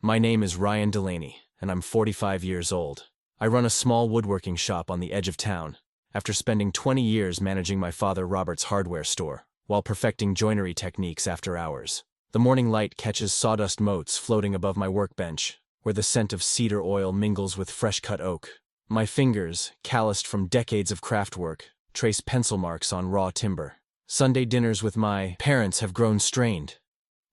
My name is Ryan Delaney, and I'm 45 years old. I run a small woodworking shop on the edge of town, after spending 20 years managing my father Robert's hardware store, while perfecting joinery techniques after hours. The morning light catches sawdust motes floating above my workbench, where the scent of cedar oil mingles with fresh-cut oak. My fingers, calloused from decades of craft work, trace pencil marks on raw timber. Sunday dinners with my parents have grown strained,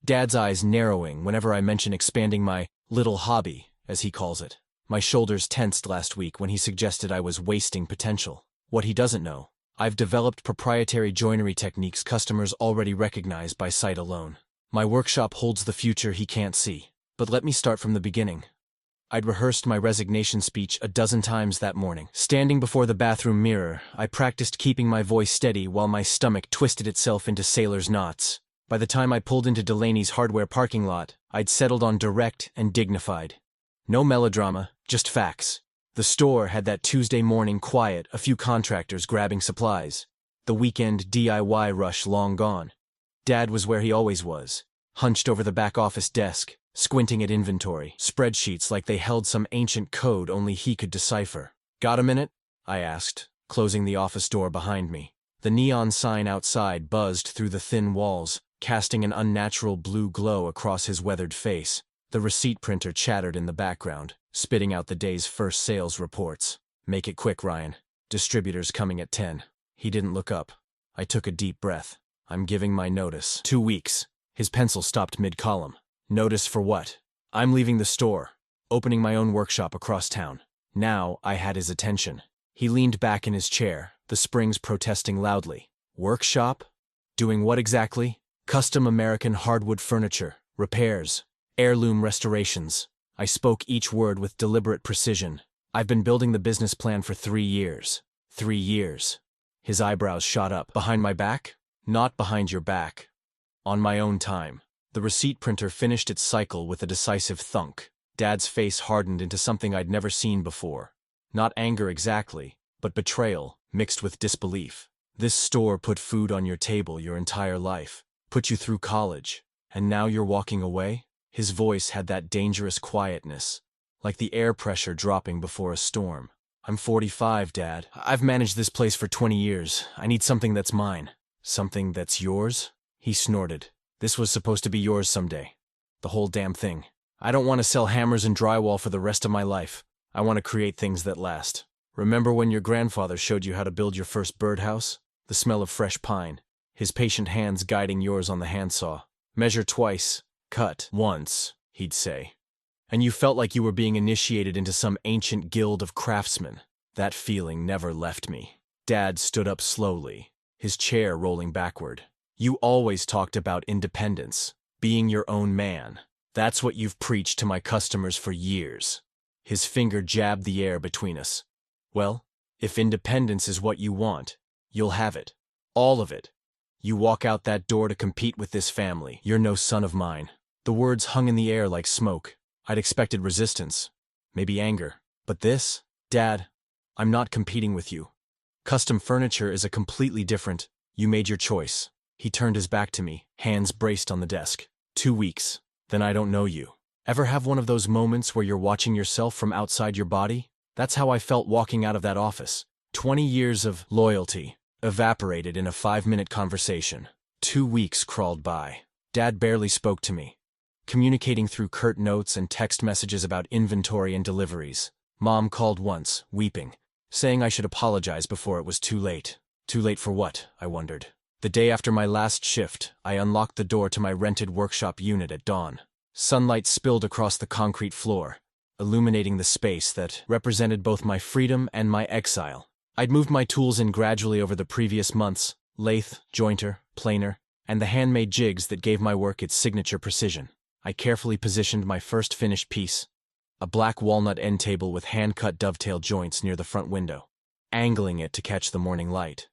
Dad's eyes narrowing whenever I mention expanding my little hobby, as he calls it. My shoulders tensed last week when he suggested I was wasting potential. What he doesn't know, I've developed proprietary joinery techniques customers already recognize by sight alone. My workshop holds the future he can't see. But let me start from the beginning. I'd rehearsed my resignation speech a dozen times that morning. Standing before the bathroom mirror, I practiced keeping my voice steady while my stomach twisted itself into sailor's knots. By the time I pulled into Delaney's hardware parking lot, I'd settled on direct and dignified. No melodrama, just facts. The store had that Tuesday morning quiet, a few contractors grabbing supplies. The weekend DIY rush long gone. Dad was where he always was, hunched over the back office desk, squinting at inventory, spreadsheets like they held some ancient code only he could decipher. "Got a minute?" I asked, closing the office door behind me. The neon sign outside buzzed through the thin walls, casting an unnatural blue glow across his weathered face. The receipt printer chattered in the background, spitting out the day's first sales reports. "Make it quick, Ryan. Distributors coming at 10. He didn't look up. I took a deep breath. "I'm giving my notice. 2 weeks. His pencil stopped mid-column. "Notice for what?" "I'm leaving the store, opening my own workshop across town." Now I had his attention. He leaned back in his chair, the springs protesting loudly. "Workshop? Doing what exactly?" "Custom American hardwood furniture, repairs, heirloom restorations." I spoke each word with deliberate precision. "I've been building the business plan for 3 years. 3 years. His eyebrows shot up. "Behind my back?" "Not behind your back. On my own time." The receipt printer finished its cycle with a decisive thunk. Dad's face hardened into something I'd never seen before. Not anger exactly, but betrayal, mixed with disbelief. "This store put food on your table your entire life, put you through college, and now you're walking away?" His voice had that dangerous quietness, like the air pressure dropping before a storm. "I'm 45, Dad. I've managed this place for 20 years. I need something that's mine." "Something that's yours?" He snorted. "This was supposed to be yours someday. The whole damn thing. I don't want to sell hammers and drywall for the rest of my life. I want to create things that last. Remember when your grandfather showed you how to build your first birdhouse? The smell of fresh pine, his patient hands guiding yours on the handsaw. Measure twice, cut once, he'd say. And you felt like you were being initiated into some ancient guild of craftsmen. That feeling never left me." Dad stood up slowly, his chair rolling backward. "You always talked about independence, being your own man. That's what you've preached to my customers for years." His finger jabbed the air between us. "Well, if independence is what you want, you'll have it. All of it. You walk out that door to compete with this family. You're no son of mine." The words hung in the air like smoke. I'd expected resistance, maybe anger. But this? "Dad, I'm not competing with you. Custom furniture is a completely different. You made your choice." He turned his back to me, hands braced on the desk. 2 weeks. Then I don't know you. Ever have one of those moments where you're watching yourself from outside your body? That's how I felt walking out of that office. 20 years of loyalty evaporated in a 5-minute conversation. 2 weeks crawled by. Dad barely spoke to me, communicating through curt notes and text messages about inventory and deliveries. Mom called once, weeping, saying I should apologize before it was too late. Too late for what? I wondered. The day after my last shift, I unlocked the door to my rented workshop unit at dawn. Sunlight spilled across the concrete floor, illuminating the space that represented both my freedom and my exile. I'd moved my tools in gradually over the previous months: lathe, jointer, planer, and the handmade jigs that gave my work its signature precision. I carefully positioned my first finished piece, a black walnut end table with hand-cut dovetail joints near the front window, angling it to catch the morning light.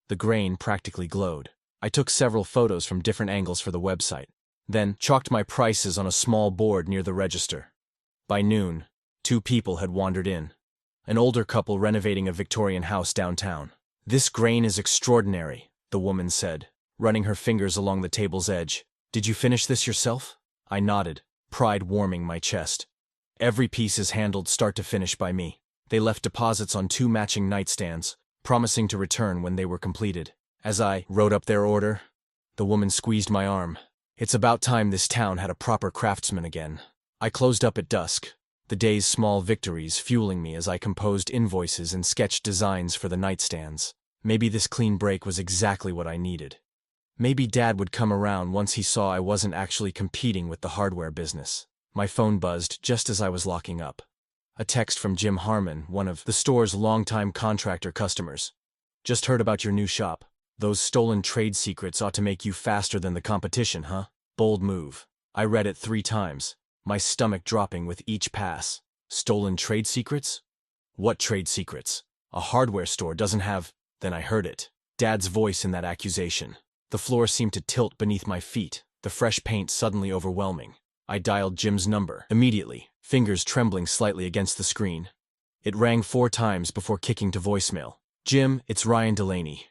The grain practically glowed. I took several photos from different angles for the website, then chalked my prices on a small board near the register. By noon, 2 people had wandered in. An older couple renovating a Victorian house downtown. "This grain is extraordinary," the woman said, running her fingers along the table's edge. "Did you finish this yourself?" I nodded. pride warming my chest. Every piece is handled start to finish by me. They left deposits on 2 matching nightstands, promising to return when they were completed. As I wrote up their order, the woman squeezed my arm. It's about time this town had a proper craftsman again. I closed up at dusk, the day's small victories fueling me as I composed invoices and sketched designs for the nightstands. Maybe this clean break was exactly what I needed. Maybe Dad would come around once he saw I wasn't actually competing with the hardware business. My phone buzzed just as I was locking up. A text from Jim Harmon, one of the store's longtime contractor customers. Just heard about your new shop. Those stolen trade secrets ought to make you faster than the competition, huh? Bold move. I read it 3 times, my stomach dropping with each pass. Stolen trade secrets? What trade secrets? A hardware store doesn't have... Then I heard it. Dad's voice in that accusation. The floor seemed to tilt beneath my feet, the fresh paint suddenly overwhelming. I dialed Jim's number immediately, fingers trembling slightly against the screen. It rang 4 times before kicking to voicemail. Jim, it's Ryan Delaney.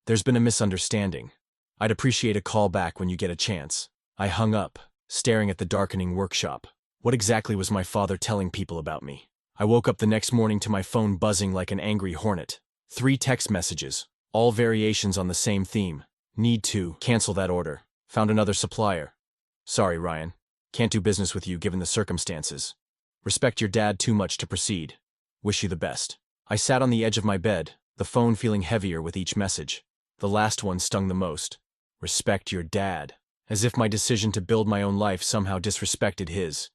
There's been a misunderstanding. I'd appreciate a call back when you get a chance. I hung up, staring at the darkening workshop. What exactly was my father telling people about me? I woke up the next morning to my phone buzzing like an angry hornet. 3 text messages, all variations on the same theme. Need to cancel that order. Found another supplier. Sorry, Ryan. Can't do business with you given the circumstances. Respect your dad too much to proceed. Wish you the best. I sat on the edge of my bed, the phone feeling heavier with each message. The last one stung the most. Respect your dad. As if my decision to build my own life somehow disrespected his.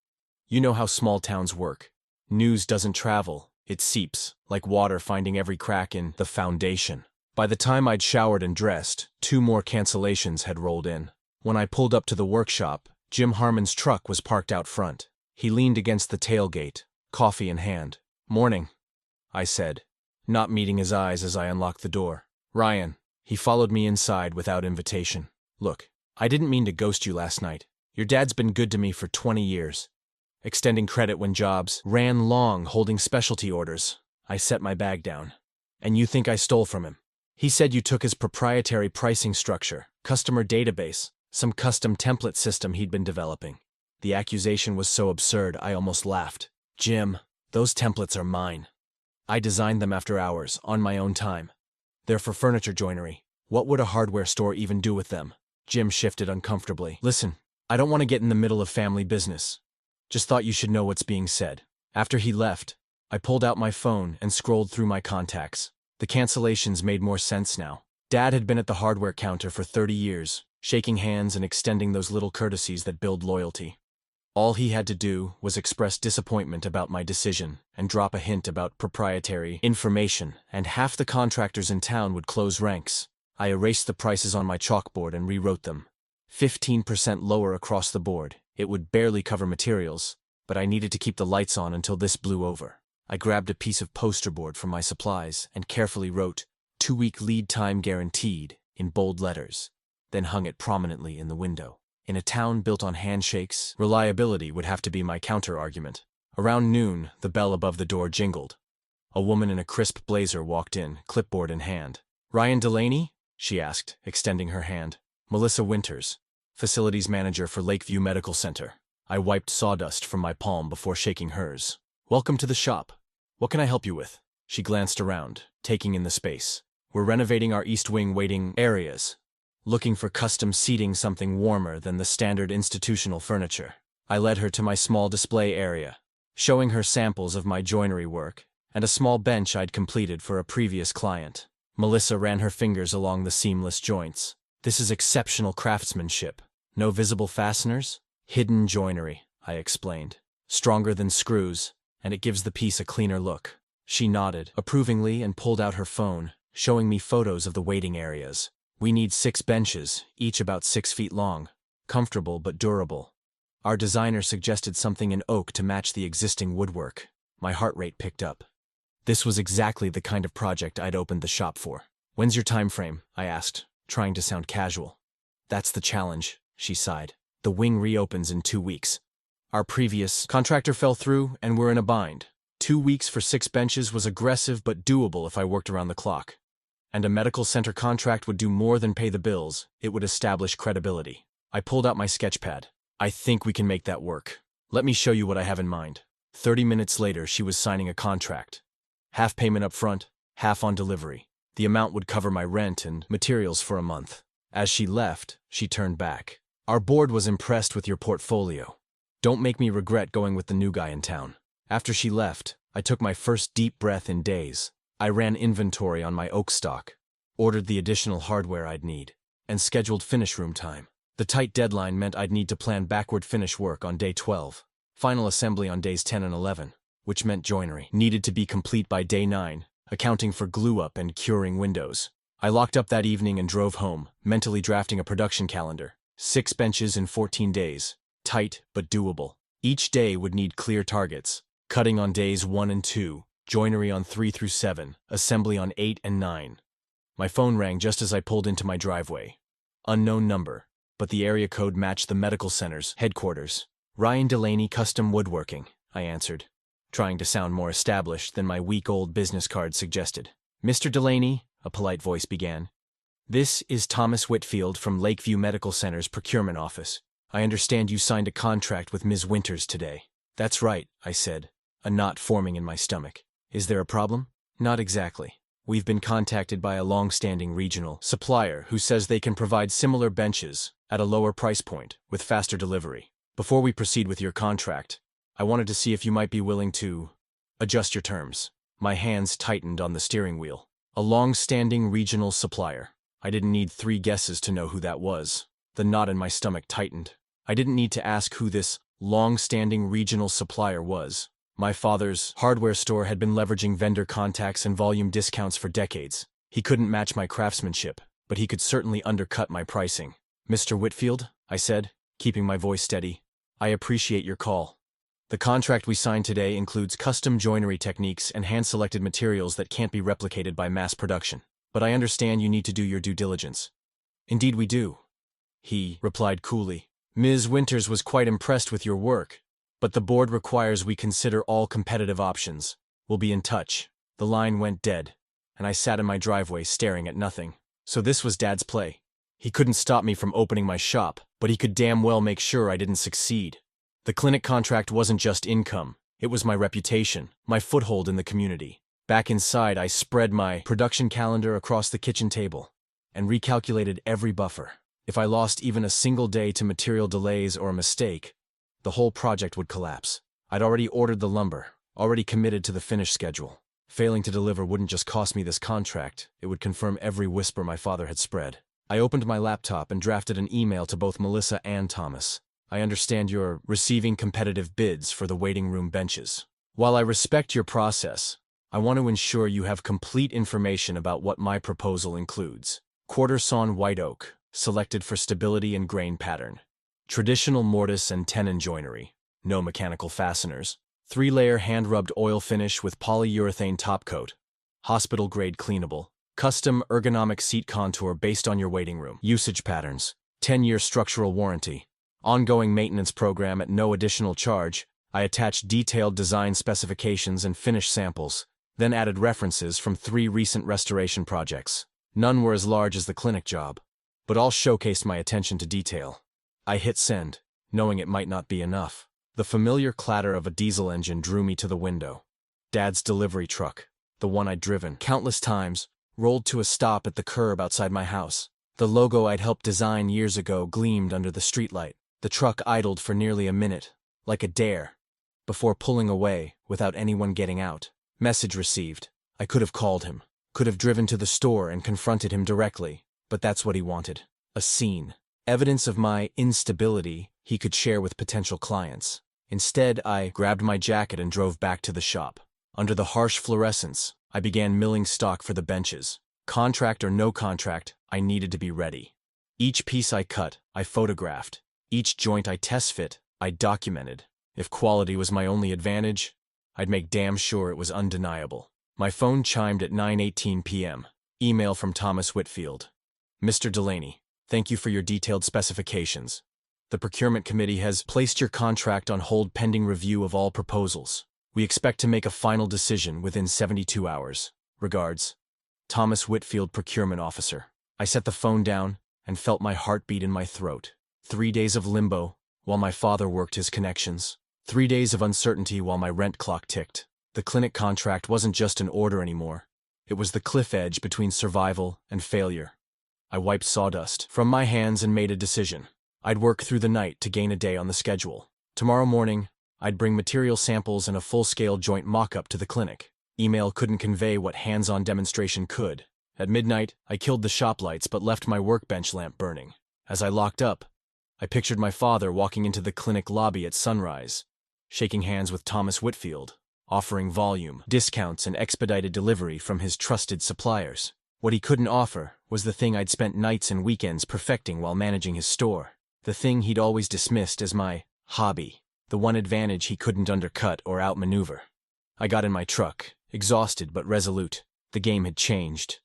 You know how small towns work. News doesn't travel. It seeps, like water finding every crack in the foundation. By the time I'd showered and dressed, 2 more cancellations had rolled in. When I pulled up to the workshop, Jim Harmon's truck was parked out front. He leaned against the tailgate, coffee in hand. Morning, I said, not meeting his eyes as I unlocked the door. Ryan. He followed me inside without invitation. Look, I didn't mean to ghost you last night. Your dad's been good to me for 20 years. Extending credit when jobs ran long, holding specialty orders. I set my bag down. And you think I stole from him? He said you took his proprietary pricing structure, customer database, some custom template system he'd been developing. The accusation was so absurd, I almost laughed. Jim, those templates are mine. I designed them after hours, on my own time. They're for furniture joinery. What would a hardware store even do with them? Jim shifted uncomfortably. Listen, I don't want to get in the middle of family business. Just thought you should know what's being said. After he left, I pulled out my phone and scrolled through my contacts. The cancellations made more sense now. Dad had been at the hardware counter for 30 years, shaking hands and extending those little courtesies that build loyalty. All he had to do was express disappointment about my decision and drop a hint about proprietary information, and half the contractors in town would close ranks. I erased the prices on my chalkboard and rewrote them. 15% lower across the board. It would barely cover materials, but I needed to keep the lights on until this blew over. I grabbed a piece of poster board from my supplies and carefully wrote, 2-week lead time guaranteed, in bold letters, then hung it prominently in the window. In a town built on handshakes, reliability would have to be my counter-argument. Around noon, the bell above the door jingled. A woman in a crisp blazer walked in, clipboard in hand. Ryan Delaney? She asked, extending her hand. Melissa Winters, facilities manager for Lakeview Medical Center. I wiped sawdust from my palm before shaking hers. Welcome to the shop. What can I help you with? She glanced around, taking in the space. We're renovating our East Wing waiting areas. Looking for custom seating, something warmer than the standard institutional furniture. I led her to my small display area, showing her samples of my joinery work and a small bench I'd completed for a previous client. Melissa ran her fingers along the seamless joints. This is exceptional craftsmanship. No visible fasteners? Hidden joinery, I explained. Stronger than screws, and it gives the piece a cleaner look. She nodded approvingly and pulled out her phone, showing me photos of the waiting areas. We need 6 benches, each about 6 feet long, comfortable but durable. Our designer suggested something in oak to match the existing woodwork. My heart rate picked up. This was exactly the kind of project I'd opened the shop for. When's your time frame? I asked, trying to sound casual. That's the challenge, she sighed. The wing reopens in 2 weeks. Our previous contractor fell through, and we're in a bind. 2 weeks for 6 benches was aggressive but doable if I worked around the clock. And a medical center contract would do more than pay the bills. It would establish credibility. I pulled out my sketch pad. I think we can make that work. Let me show you what I have in mind. 30 minutes later, she was signing a contract. Half payment up front, half on delivery. The amount would cover my rent and materials for a month. As she left, she turned back. Our board was impressed with your portfolio. Don't make me regret going with the new guy in town. After she left, I took my first deep breath in days. I ran inventory on my oak stock, ordered the additional hardware I'd need, and scheduled finish room time. The tight deadline meant I'd need to plan backward finish work on day 12, final assembly on days 10 and 11, which meant joinery needed to be complete by day 9, accounting for glue-up and curing windows. I locked up that evening and drove home, mentally drafting a production calendar. 6 benches in 14 days. Tight, but doable. Each day would need clear targets. Cutting on days 1 and 2, joinery on 3 through 7, assembly on 8 and 9. My phone rang just as I pulled into my driveway. Unknown number, but the area code matched the medical center's headquarters. Ryan Delaney Custom Woodworking, I answered, trying to sound more established than my week-old business card suggested. Mr. Delaney, a polite voice began. This is Thomas Whitfield from Lakeview Medical Center's procurement office. I understand you signed a contract with Ms. Winters today. That's right, I said, a knot forming in my stomach. Is there a problem? Not exactly. We've been contacted by a long-standing regional supplier who says they can provide similar benches at a lower price point with faster delivery. Before we proceed with your contract, I wanted to see if you might be willing to adjust your terms. My hands tightened on the steering wheel. A long-standing regional supplier. I didn't need 3 guesses to know who that was. The knot in my stomach tightened. I didn't need to ask who this long-standing regional supplier was. My father's hardware store had been leveraging vendor contacts and volume discounts for decades. He couldn't match my craftsmanship, but he could certainly undercut my pricing. Mr. Whitfield, I said, keeping my voice steady, I appreciate your call. The contract we signed today includes custom joinery techniques and hand-selected materials that can't be replicated by mass production. But I understand you need to do your due diligence. Indeed we do, he replied coolly. Ms. Winters was quite impressed with your work, but the board requires we consider all competitive options. We'll be in touch. The line went dead, and I sat in my driveway staring at nothing. So this was Dad's play. He couldn't stop me from opening my shop, but he could damn well make sure I didn't succeed. The clinic contract wasn't just income, it was my reputation, my foothold in the community. Back inside, I spread my production calendar across the kitchen table and recalculated every buffer. If I lost even a single day to material delays or a mistake, the whole project would collapse. I'd already ordered the lumber, already committed to the finish schedule. Failing to deliver wouldn't just cost me this contract, it would confirm every whisper my father had spread. I opened my laptop and drafted an email to both Melissa and Thomas. I understand you're receiving competitive bids for the waiting room benches. While I respect your process, I want to ensure you have complete information about what my proposal includes. Quarter-sawn white oak, selected for stability and grain pattern. Traditional mortise and tenon joinery, no mechanical fasteners. 3-layer hand-rubbed oil finish with polyurethane topcoat. Hospital-grade cleanable. Custom ergonomic seat contour based on your waiting room. Usage patterns. 10-year structural warranty. Ongoing maintenance program at no additional charge. I attached detailed design specifications and finish samples, then added references from 3 recent restoration projects. None were as large as the clinic job, but all showcased my attention to detail. I hit send, knowing it might not be enough. The familiar clatter of a diesel engine drew me to the window. Dad's delivery truck, the one I'd driven countless times, rolled to a stop at the curb outside my house. The logo I'd helped design years ago gleamed under the streetlight. The truck idled for nearly a minute, like a dare, before pulling away without anyone getting out. Message received. I could have called him, could have driven to the store and confronted him directly, but that's what he wanted. A scene. Evidence of my instability he could share with potential clients. Instead, I grabbed my jacket and drove back to the shop. Under the harsh fluorescence, I began milling stock for the benches. Contract or no contract, I needed to be ready. Each piece I cut, I photographed. Each joint I test fit, I documented. If quality was my only advantage, I'd make damn sure it was undeniable. My phone chimed at 9:18 p.m. Email from Thomas Whitfield. Mr. Delaney, thank you for your detailed specifications. The procurement committee has placed your contract on hold pending review of all proposals. We expect to make a final decision within 72 hours. Regards, Thomas Whitfield, Procurement Officer. I set the phone down and felt my heartbeat in my throat. 3 days of limbo, while my father worked his connections. 3 days of uncertainty while my rent clock ticked. The clinic contract wasn't just an order anymore. It was the cliff edge between survival and failure. I wiped sawdust from my hands and made a decision. I'd work through the night to gain a day on the schedule. Tomorrow morning, I'd bring material samples and a full-scale joint mock-up to the clinic. Email couldn't convey what hands-on demonstration could. At midnight, I killed the shop lights but left my workbench lamp burning. As I locked up, I pictured my father walking into the clinic lobby at sunrise, shaking hands with Thomas Whitfield, offering volume, discounts, and expedited delivery from his trusted suppliers. What he couldn't offer was the thing I'd spent nights and weekends perfecting while managing his store, the thing he'd always dismissed as my hobby, the one advantage he couldn't undercut or outmaneuver. I got in my truck, exhausted but resolute. The game had changed.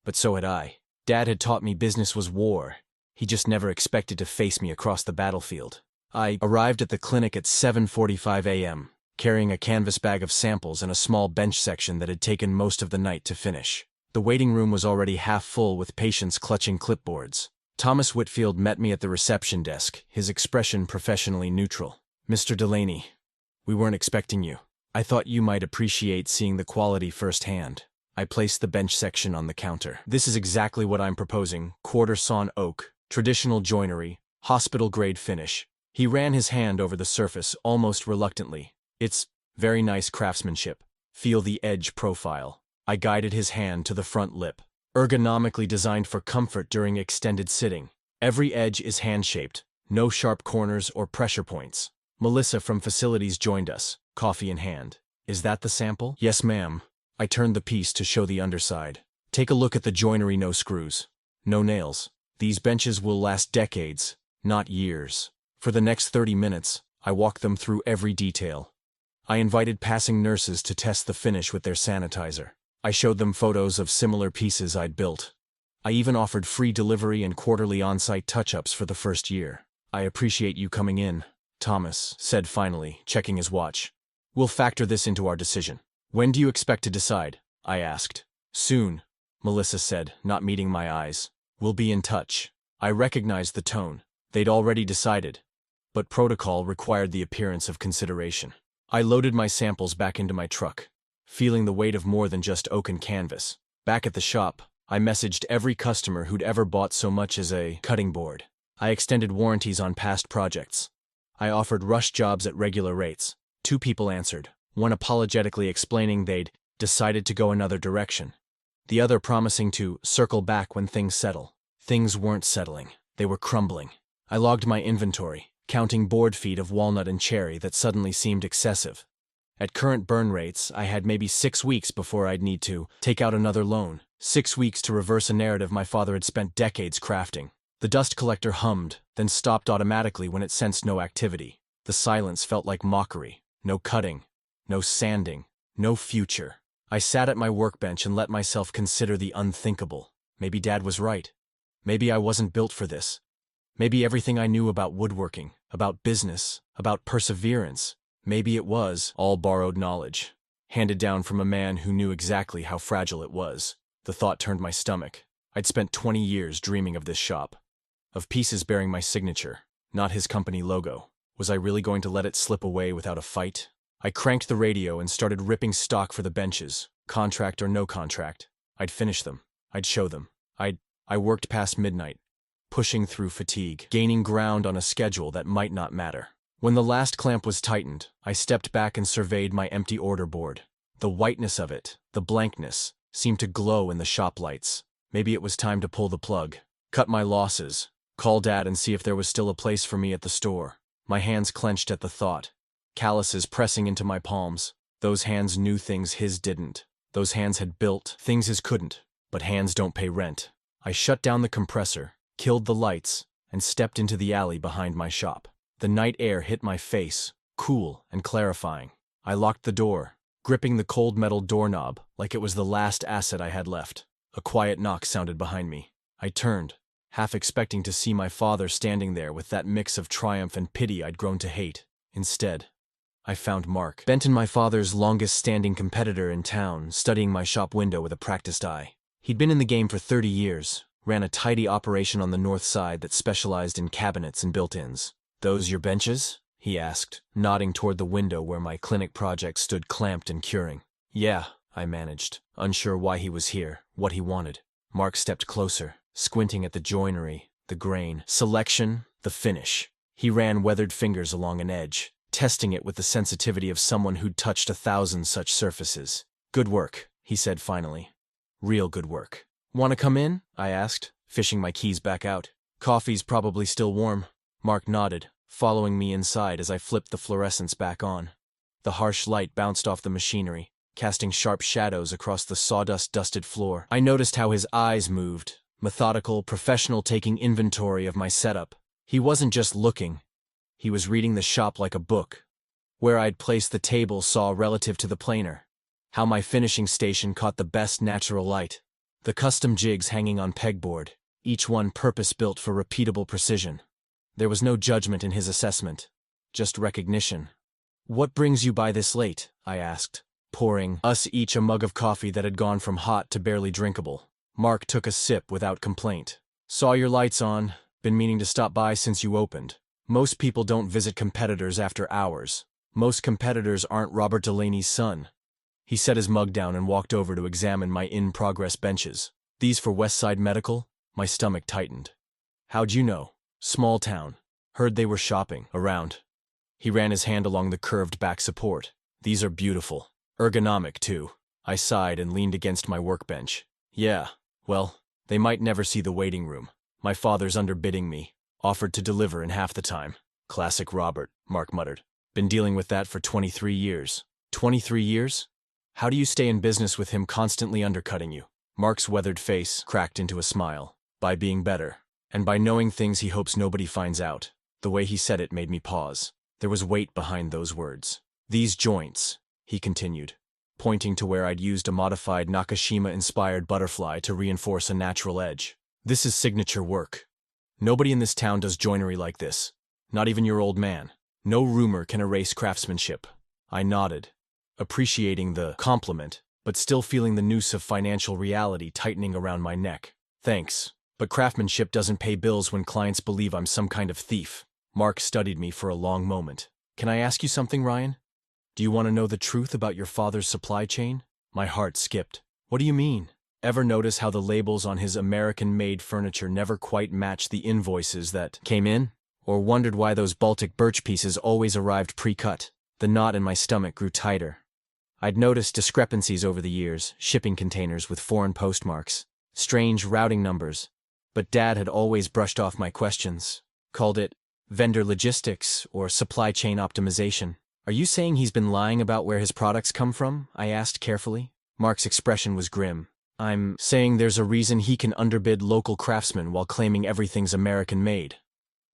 But so had I. Dad had taught me business was war. He just never expected to face me across the battlefield. I arrived at the clinic at 7:45 a.m., carrying a canvas bag of samples and a small bench section that had taken most of the night to finish. The waiting room was already half full with patients clutching clipboards. Thomas Whitfield met me at the reception desk, his expression professionally neutral. "Mr. Delaney, we weren't expecting you. I thought you might appreciate seeing the quality firsthand." I placed the bench section on the counter. "This is exactly what I'm proposing: quarter-sawn oak, traditional joinery, hospital-grade finish." He ran his hand over the surface almost reluctantly. "It's very nice craftsmanship. Feel the edge profile." I guided his hand to the front lip. "Ergonomically designed for comfort during extended sitting. Every edge is hand-shaped, no sharp corners or pressure points." Melissa from facilities joined us, coffee in hand. "Is that the sample?" "Yes, ma'am." I turned the piece to show the underside. "Take a look at the joinery, no screws, no nails. These benches will last decades, not years." For the next 30 minutes, I walked them through every detail. I invited passing nurses to test the finish with their sanitizer. I showed them photos of similar pieces I'd built. I even offered free delivery and quarterly on-site touch-ups for the first year. "I appreciate you coming in," Thomas said finally, checking his watch. "We'll factor this into our decision." "When do you expect to decide?" I asked. "Soon," Melissa said, not meeting my eyes. "We'll be in touch." I recognized the tone. They'd already decided, but protocol required the appearance of consideration. I loaded my samples back into my truck, feeling the weight of more than just oak and canvas. Back at the shop, I messaged every customer who'd ever bought so much as a cutting board. I extended warranties on past projects. I offered rush jobs at regular rates. 2 people answered, one apologetically explaining they'd decided to go another direction, the other promising to circle back when things settle. Things weren't settling. They were crumbling. I logged my inventory, counting board feet of walnut and cherry that suddenly seemed excessive. At current burn rates, I had maybe 6 weeks before I'd need to take out another loan. 6 weeks to reverse a narrative my father had spent decades crafting. The dust collector hummed, then stopped automatically when it sensed no activity. The silence felt like mockery. No cutting, no sanding, no future. I sat at my workbench and let myself consider the unthinkable. Maybe Dad was right. Maybe I wasn't built for this. Maybe everything I knew about woodworking, about business, about perseverance, maybe it was all borrowed knowledge, handed down from a man who knew exactly how fragile it was. The thought turned my stomach. I'd spent 20 years dreaming of this shop, of pieces bearing my signature, not his company logo. Was I really going to let it slip away without a fight? I cranked the radio and started ripping stock for the benches, contract or no contract. I'd finish them. I'd show them. I worked past midnight, pushing through fatigue, gaining ground on a schedule that might not matter. When the last clamp was tightened, I stepped back and surveyed my empty order board. The whiteness of it, the blankness, seemed to glow in the shop lights. Maybe it was time to pull the plug, cut my losses, call Dad and see if there was still a place for me at the store. My hands clenched at the thought, calluses pressing into my palms. Those hands knew things his didn't. Those hands had built things his couldn't. But hands don't pay rent. I shut down the compressor, killed the lights, and stepped into the alley behind my shop. The night air hit my face, cool and clarifying. I locked the door, gripping the cold metal doorknob like it was the last asset I had left. A quiet knock sounded behind me. I turned, half expecting to see my father standing there with that mix of triumph and pity I'd grown to hate. Instead, I found Mark, Benton, my father's longest-standing competitor in town, studying my shop window with a practiced eye. He'd been in the game for 30 years, ran a tidy operation on the north side that specialized in cabinets and built-ins. "Those your benches?" he asked, nodding toward the window where my clinic project stood clamped and curing. Yeah, I managed, unsure why he was here, what he wanted. Mark stepped closer, squinting at the joinery, the grain, selection, the finish. He ran weathered fingers along an edge, testing it with the sensitivity of someone who'd touched 1,000 such surfaces. Good work, he said finally. Real good work. Want to come in? I asked, fishing my keys back out. Coffee's probably still warm. Mark nodded, following me inside as I flipped the fluorescents back on. The harsh light bounced off the machinery, casting sharp shadows across the sawdust-dusted floor. I noticed how his eyes moved, methodical, professional, taking inventory of my setup. He wasn't just looking. He was reading the shop like a book. Where I'd placed the table saw relative to the planer. How my finishing station caught the best natural light. The custom jigs hanging on pegboard, each one purpose-built for repeatable precision. There was no judgment in his assessment, just recognition. What brings you by this late? I asked, pouring us each a mug of coffee that had gone from hot to barely drinkable. Mark took a sip without complaint. Saw your lights on, been meaning to stop by since you opened. Most people don't visit competitors after hours. Most competitors aren't Robert Delaney's son. He set his mug down and walked over to examine my in-progress benches. These for Westside Medical? My stomach tightened. How'd you know? Small town. Heard they were shopping around. He ran his hand along the curved back support. These are beautiful. Ergonomic, too. I sighed and leaned against my workbench. Yeah, well, they might never see the waiting room. My father's underbidding me. Offered to deliver in half the time. Classic Robert, Mark muttered. Been dealing with that for 23 years. 23 years? How do you stay in business with him constantly undercutting you? Mark's weathered face cracked into a smile. By being better. And by knowing things he hopes nobody finds out. The way he said it made me pause. There was weight behind those words. These joints, he continued, pointing to where I'd used a modified Nakashima-inspired butterfly to reinforce a natural edge. This is signature work. Nobody in this town does joinery like this. Not even your old man. No rumor can erase craftsmanship. I nodded, appreciating the compliment, but still feeling the noose of financial reality tightening around my neck. Thanks, but craftsmanship doesn't pay bills when clients believe I'm some kind of thief. Mark studied me for a long moment. Can I ask you something, Ryan? Do you want to know the truth about your father's supply chain? My heart skipped. What do you mean? Ever notice how the labels on his American-made furniture never quite match the invoices that came in? Or wondered why those Baltic birch pieces always arrived pre-cut? The knot in my stomach grew tighter. I'd noticed discrepancies over the years, shipping containers with foreign postmarks, strange routing numbers, but Dad had always brushed off my questions, called it vendor logistics or supply chain optimization. Are you saying he's been lying about where his products come from? I asked carefully. Mark's expression was grim. I'm saying there's a reason he can underbid local craftsmen while claiming everything's American-made.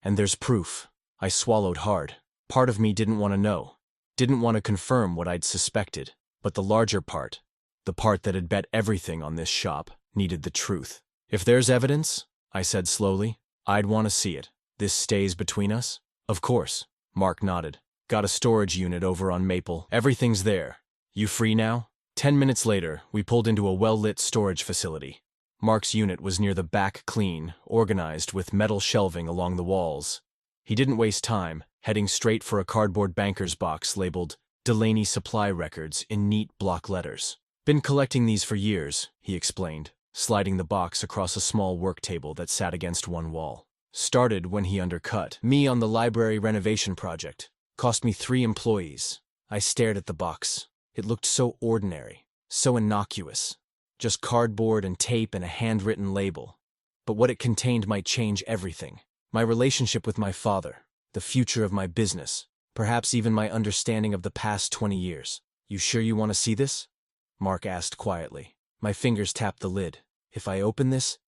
And there's proof. I swallowed hard. Part of me didn't want to know. Didn't want to confirm what I'd suspected. But the larger part, the part that had bet everything on this shop, needed the truth. If there's evidence, I said slowly, I'd want to see it. This stays between us? Of course. Mark nodded. Got a storage unit over on Maple. Everything's there. You free now? 10 minutes later, we pulled into a well-lit storage facility. Mark's unit was near the back, clean, organized with metal shelving along the walls. He didn't waste time, heading straight for a cardboard banker's box labeled Delaney Supply Records in neat block letters. Been collecting these for years, he explained, sliding the box across a small work table that sat against one wall. Started when he undercut me on the library renovation project. Cost me 3 employees. I stared at the box. It looked so ordinary, so innocuous. Just cardboard and tape and a handwritten label. But what it contained might change everything. My relationship with my father, the future of my business, perhaps even my understanding of the past 20 years. You sure you want to see this? Mark asked quietly. My fingers tapped the lid. If I open this,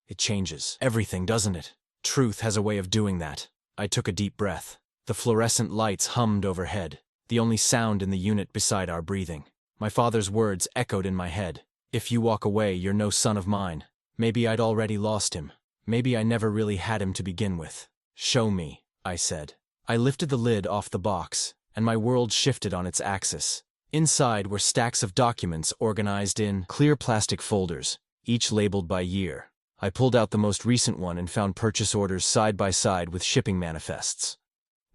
it changes everything, doesn't it? Truth has a way of doing that. I took a deep breath. The fluorescent lights hummed overhead, the only sound in the unit beside our breathing. My father's words echoed in my head. If you walk away, you're no son of mine. Maybe I'd already lost him. Maybe I never really had him to begin with. Show me, I said. I lifted the lid off the box, and my world shifted on its axis. Inside were stacks of documents organized in clear plastic folders, each labeled by year. I pulled out the most recent one and found purchase orders side by side with shipping manifests.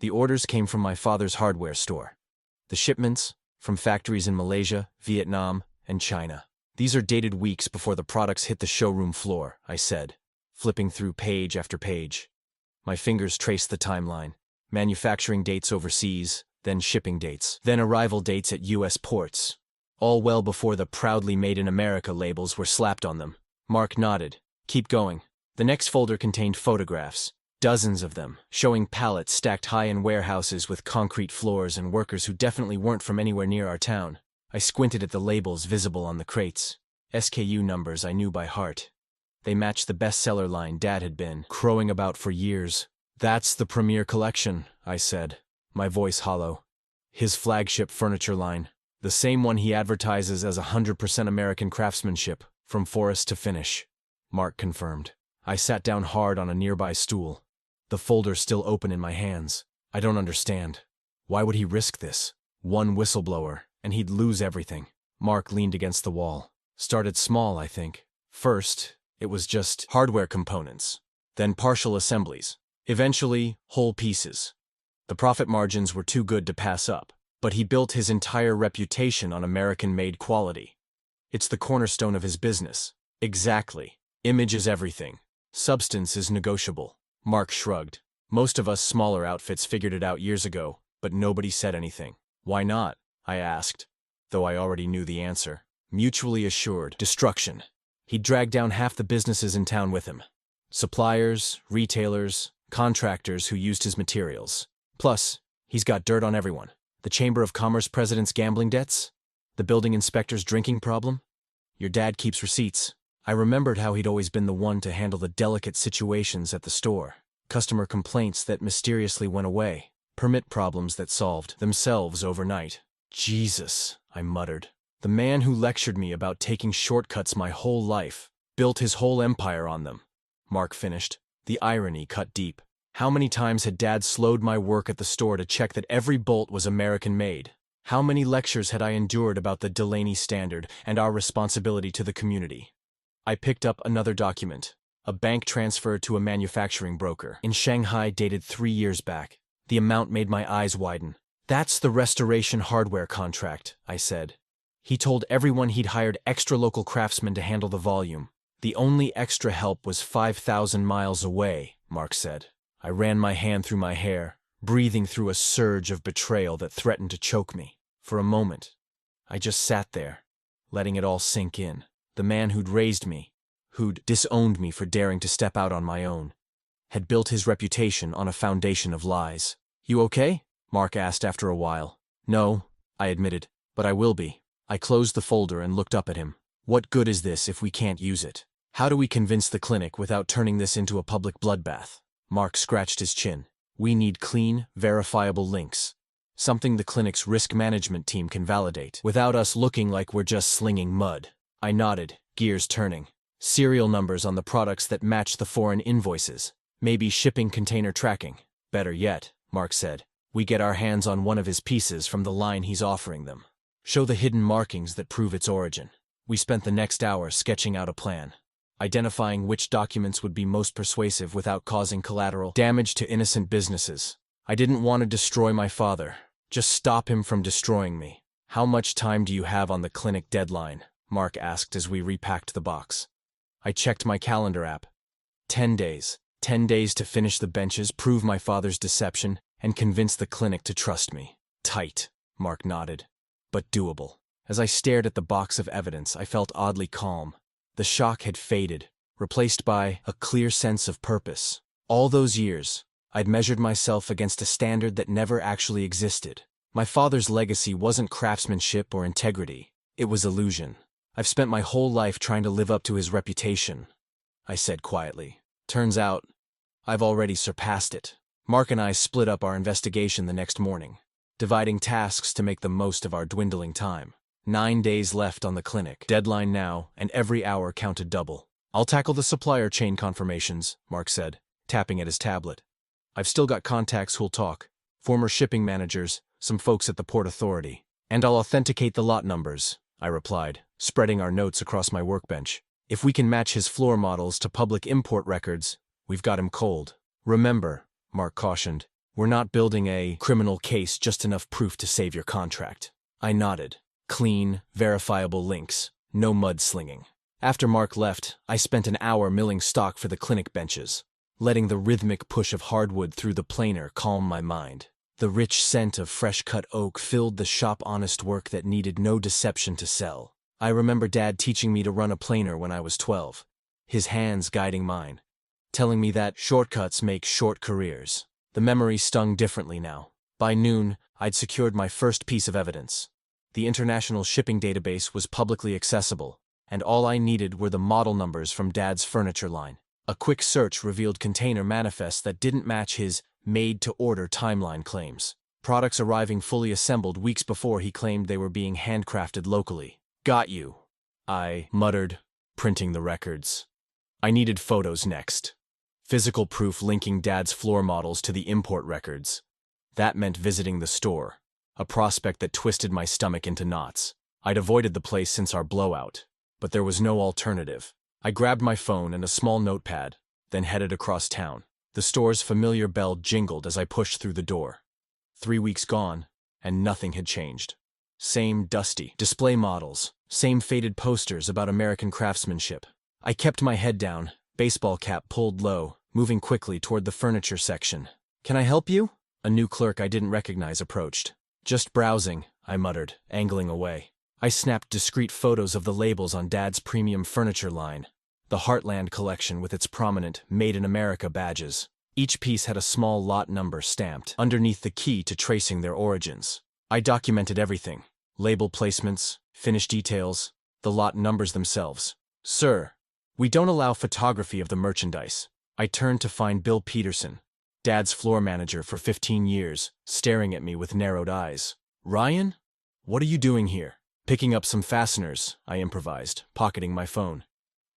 The orders came from my father's hardware store. The shipments, from factories in Malaysia, Vietnam, and China. These are dated weeks before the products hit the showroom floor, I said, flipping through page after page. My fingers traced the timeline. Manufacturing dates overseas, then shipping dates, then arrival dates at U.S. ports. All well before the proudly Made in America labels were slapped on them. Mark nodded. Keep going. The next folder contained photographs, dozens of them, showing pallets stacked high in warehouses with concrete floors and workers who definitely weren't from anywhere near our town. I squinted at the labels visible on the crates. SKU numbers I knew by heart. They matched the bestseller line Dad had been crowing about for years. That's the premier collection, I said, my voice hollow. His flagship furniture line. The same one he advertises as 100% American craftsmanship, from forest to finish. Mark confirmed. I sat down hard on a nearby stool. The folder still open in my hands. I don't understand. Why would he risk this? One whistleblower, and he'd lose everything. Mark leaned against the wall. Started small, I think. First, it was just hardware components. Then partial assemblies. Eventually, whole pieces. The profit margins were too good to pass up. But he built his entire reputation on American-made quality. It's the cornerstone of his business. Exactly. Image is everything. Substance is negotiable. Mark shrugged. Most of us smaller outfits figured it out years ago, but nobody said anything. Why not? I asked, though I already knew the answer. Mutually assured. Destruction. He dragged down half the businesses in town with him. Suppliers, retailers, contractors who used his materials. Plus, he's got dirt on everyone. The Chamber of Commerce president's gambling debts? The building inspector's drinking problem? Your dad keeps receipts. I remembered how he'd always been the one to handle the delicate situations at the store. Customer complaints that mysteriously went away. Permit problems that solved themselves overnight. Jesus, I muttered. The man who lectured me about taking shortcuts my whole life built his whole empire on them. Mark finished. The irony cut deep. How many times had Dad slowed my work at the store to check that every bolt was American-made? How many lectures had I endured about the Delaney Standard and our responsibility to the community? I picked up another document, a bank transfer to a manufacturing broker in Shanghai dated 3 years back. The amount made my eyes widen. That's the restoration hardware contract, I said. He told everyone he'd hired extra local craftsmen to handle the volume. The only extra help was 5,000 miles away, Mark said. I ran my hand through my hair, breathing through a surge of betrayal that threatened to choke me. For a moment, I just sat there, letting it all sink in. The man who'd raised me, who'd disowned me for daring to step out on my own, had built his reputation on a foundation of lies. You okay? Mark asked after a while. No, I admitted, but I will be. I closed the folder and looked up at him. What good is this if we can't use it? How do we convince the clinic without turning this into a public bloodbath? Mark scratched his chin. We need clean, verifiable links. Something the clinic's risk management team can validate, without us looking like we're just slinging mud. I nodded, gears turning. Serial numbers on the products that match the foreign invoices. Maybe shipping container tracking. Better yet, Mark said, we get our hands on one of his pieces from the line he's offering them. Show the hidden markings that prove its origin. We spent the next hour sketching out a plan, identifying which documents would be most persuasive without causing collateral damage to innocent businesses. I didn't want to destroy my father, just stop him from destroying me. How much time do you have on the clinic deadline? Mark asked as we repacked the box. I checked my calendar app. 10 days. 10 days to finish the benches, prove my father's deception, and convince the clinic to trust me. Tight, Mark nodded, but doable. As I stared at the box of evidence, I felt oddly calm. The shock had faded, replaced by a clear sense of purpose. All those years, I'd measured myself against a standard that never actually existed. My father's legacy wasn't craftsmanship or integrity. It was illusion. I've spent my whole life trying to live up to his reputation, I said quietly. Turns out, I've already surpassed it. Mark and I split up our investigation the next morning, dividing tasks to make the most of our dwindling time. 9 days left on the clinic. Deadline now, and every hour counted double. I'll tackle the supplier chain confirmations, Mark said, tapping at his tablet. I've still got contacts who'll talk, former shipping managers, some folks at the Port Authority. And I'll authenticate the lot numbers, I replied, spreading our notes across my workbench. If we can match his floor models to public import records, we've got him cold. Remember, Mark cautioned, We're not building a criminal case, just enough proof to save your contract. I nodded. Clean, verifiable links. No mudslinging. After Mark left, I spent an hour milling stock for the clinic benches, letting the rhythmic push of hardwood through the planer calm my mind. The rich scent of fresh-cut oak filled the shop, honest work that needed no deception to sell. I remember Dad teaching me to run a planer when I was 12, his hands guiding mine, telling me that shortcuts make short careers. The memory stung differently now. By noon, I'd secured my first piece of evidence. The international shipping database was publicly accessible, and all I needed were the model numbers from Dad's furniture line. A quick search revealed container manifests that didn't match his made-to-order timeline claims. Products arriving fully assembled weeks before he claimed they were being handcrafted locally. Got you, I muttered, printing the records. I needed photos next. Physical proof linking Dad's floor models to the import records. That meant visiting the store, a prospect that twisted my stomach into knots. I'd avoided the place since our blowout, but there was no alternative. I grabbed my phone and a small notepad, then headed across town. The store's familiar bell jingled as I pushed through the door. 3 weeks gone, and nothing had changed. Same dusty display models, same faded posters about American craftsmanship. I kept my head down, baseball cap pulled low, moving quickly toward the furniture section. "Can I help you?" A new clerk I didn't recognize approached. "Just browsing," I muttered, angling away. I snapped discreet photos of the labels on Dad's premium furniture line, the Heartland collection with its prominent Made in America badges. Each piece had a small lot number stamped underneath, the key to tracing their origins. I documented everything: label placements, finish details, the lot numbers themselves. "Sir, we don't allow photography of the merchandise." I turned to find Bill Peterson, Dad's floor manager for 15 years, staring at me with narrowed eyes. "Ryan? What are you doing here?" "Picking up some fasteners," I improvised, pocketing my phone.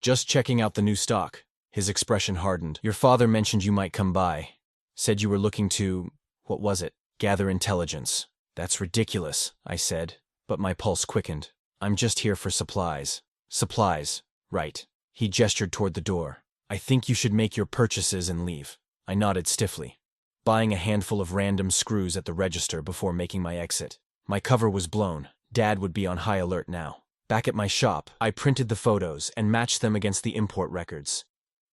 "Just checking out the new stock." His expression hardened. "Your father mentioned you might come by. Said you were looking to, what was it? Gather intelligence." "That's ridiculous," I said, but my pulse quickened. "I'm just here for supplies." "Supplies, right." He gestured toward the door. "I think you should make your purchases and leave." I nodded stiffly, buying a handful of random screws at the register before making my exit. My cover was blown. Dad would be on high alert now. Back at my shop, I printed the photos and matched them against the import records.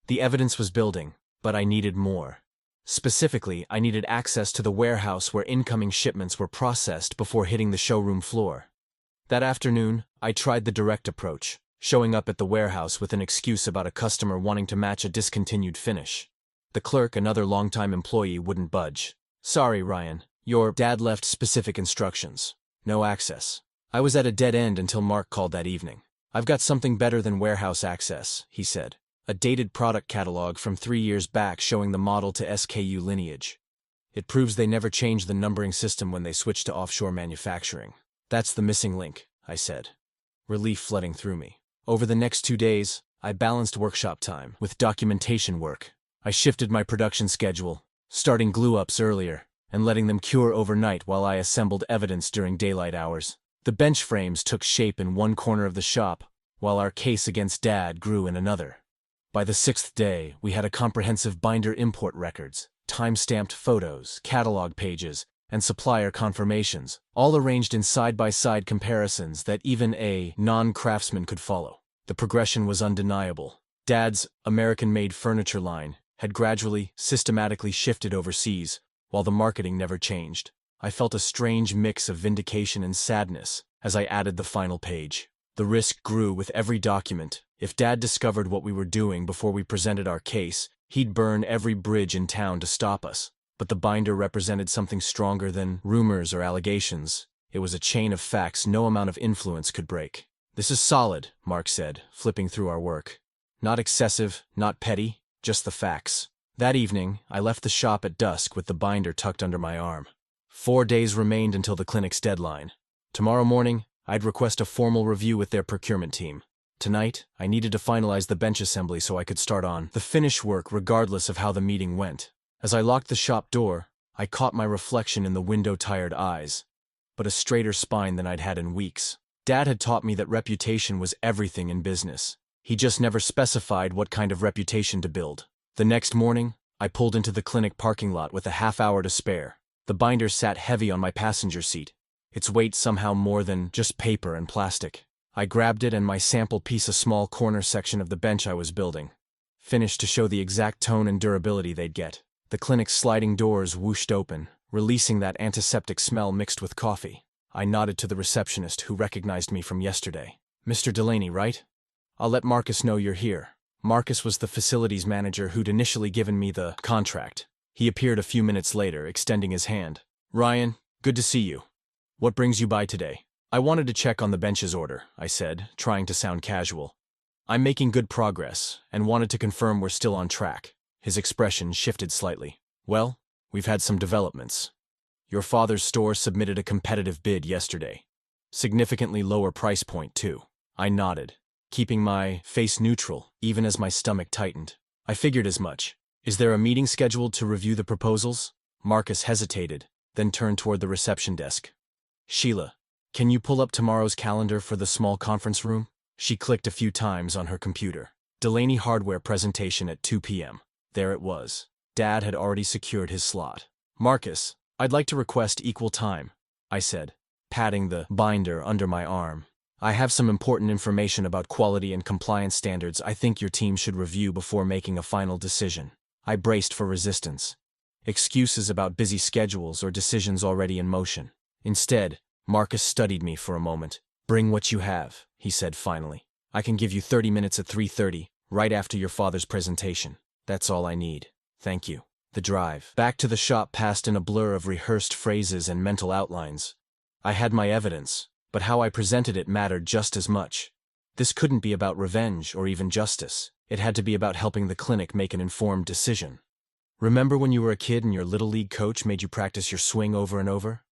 The evidence was building, but I needed more. Specifically, I needed access to the warehouse where incoming shipments were processed before hitting the showroom floor. That afternoon, I tried the direct approach, showing up at the warehouse with an excuse about a customer wanting to match a discontinued finish. The clerk, another longtime employee, wouldn't budge. "Sorry, Ryan. Your dad left specific instructions. No access." I was at a dead end until Mark called that evening. "I've got something better than warehouse access," he said. "A dated product catalog from 3 years back showing the model to SKU lineage. It proves they never changed the numbering system when they switched to offshore manufacturing." "That's the missing link," I said, relief flooding through me. Over the next 2 days, I balanced workshop time with documentation work. I shifted my production schedule, starting glue-ups earlier and letting them cure overnight while I assembled evidence during daylight hours. The bench frames took shape in one corner of the shop, while our case against Dad grew in another. By the 6th day, we had a comprehensive binder: import records, time-stamped photos, catalog pages, and supplier confirmations, all arranged in side-by-side comparisons that even a non-craftsman could follow. The progression was undeniable. Dad's American-made furniture line had gradually, systematically shifted overseas, while the marketing never changed. I felt a strange mix of vindication and sadness as I added the final page. The risk grew with every document. If Dad discovered what we were doing before we presented our case, he'd burn every bridge in town to stop us. But the binder represented something stronger than rumors or allegations. It was a chain of facts no amount of influence could break. "This is solid," Mark said, flipping through our work. "Not excessive, not petty, just the facts." That evening, I left the shop at dusk with the binder tucked under my arm. 4 days remained until the clinic's deadline. Tomorrow morning, I'd request a formal review with their procurement team. Tonight, I needed to finalize the bench assembly so I could start on the finish work regardless of how the meeting went. As I locked the shop door, I caught my reflection in the window-tired eyes, but a straighter spine than I'd had in weeks. Dad had taught me that reputation was everything in business. He just never specified what kind of reputation to build. The next morning, I pulled into the clinic parking lot with a half hour to spare. The binder sat heavy on my passenger seat, its weight somehow more than just paper and plastic. I grabbed it and my sample piece a small corner section of the bench I was building, finished to show the exact tone and durability they'd get. The clinic's sliding doors whooshed open, releasing that antiseptic smell mixed with coffee. I nodded to the receptionist who recognized me from yesterday. "Mr. Delaney, right? I'll let Marcus know you're here." Marcus was the facilities manager who'd initially given me the contract. He appeared a few minutes later, extending his hand. "Ryan, good to see you. What brings you by today?" "I wanted to check on the bench's order," I said, trying to sound casual. "I'm making good progress, and wanted to confirm we're still on track." His expression shifted slightly. "Well, we've had some developments. Your father's store submitted a competitive bid yesterday. Significantly lower price point, too." I nodded, keeping my face neutral, even as my stomach tightened. "I figured as much. Is there a meeting scheduled to review the proposals?" Marcus hesitated, then turned toward the reception desk. "Sheila, can you pull up tomorrow's calendar for the small conference room?" She clicked a few times on her computer. Delaney Hardware presentation at 2 p.m. There it was. Dad had already secured his slot. "Marcus, I'd like to request equal time," I said, patting the binder under my arm. "I have some important information about quality and compliance standards I think your team should review before making a final decision." I braced for resistance. Excuses about busy schedules or decisions already in motion. Instead, Marcus studied me for a moment. "Bring what you have," he said finally. "I can give you 30 minutes at 3:30, right after your father's presentation. That's all I need. Thank you." The drive back to the shop passed in a blur of rehearsed phrases and mental outlines. I had my evidence, but how I presented it mattered just as much. This couldn't be about revenge or even justice. It had to be about helping the clinic make an informed decision. "Remember when you were a kid and your Little League coach made you practice your swing over and over?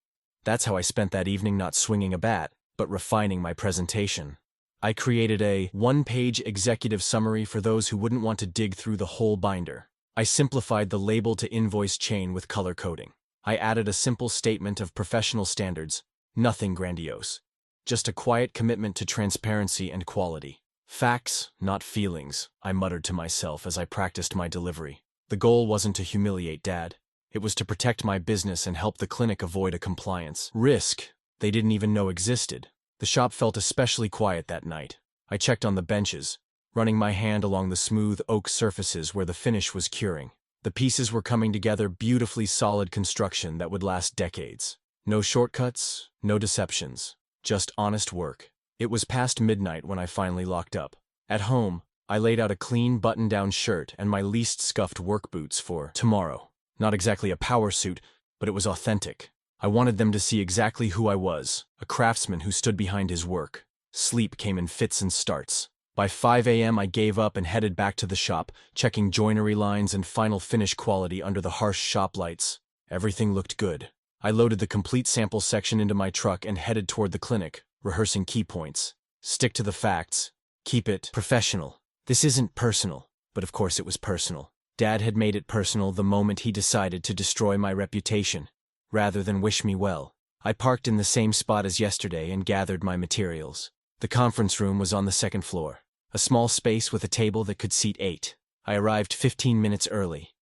That's how I spent that evening, not swinging a bat, but refining my presentation." I created a one-page executive summary for those who wouldn't want to dig through the whole binder. I simplified the label-to-invoice chain with color coding. I added a simple statement of professional standards, nothing grandiose. Just a quiet commitment to transparency and quality. "Facts, not feelings," I muttered to myself as I practiced my delivery. The goal wasn't to humiliate Dad. It was to protect my business and help the clinic avoid a compliance risk they didn't even know existed. The shop felt especially quiet that night. I checked on the benches, running my hand along the smooth oak surfaces where the finish was curing. The pieces were coming together, beautifully solid construction that would last decades. No shortcuts, no deceptions, just honest work. It was past midnight when I finally locked up. At home, I laid out a clean button-down shirt and my least scuffed work boots for tomorrow. Not exactly a power suit, but it was authentic. I wanted them to see exactly who I was, a craftsman who stood behind his work. Sleep came in fits and starts. By 5 a.m. I gave up and headed back to the shop, checking joinery lines and final finish quality under the harsh shop lights. Everything looked good. I loaded the complete sample section into my truck and headed toward the clinic, rehearsing key points. Stick to the facts. Keep it professional. This isn't personal, but of course it was personal. Dad had made it personal the moment he decided to destroy my reputation, rather than wish me well. I parked in the same spot as yesterday and gathered my materials. The conference room was on the second floor, a small space with a table that could seat 8. I arrived 15 minutes early,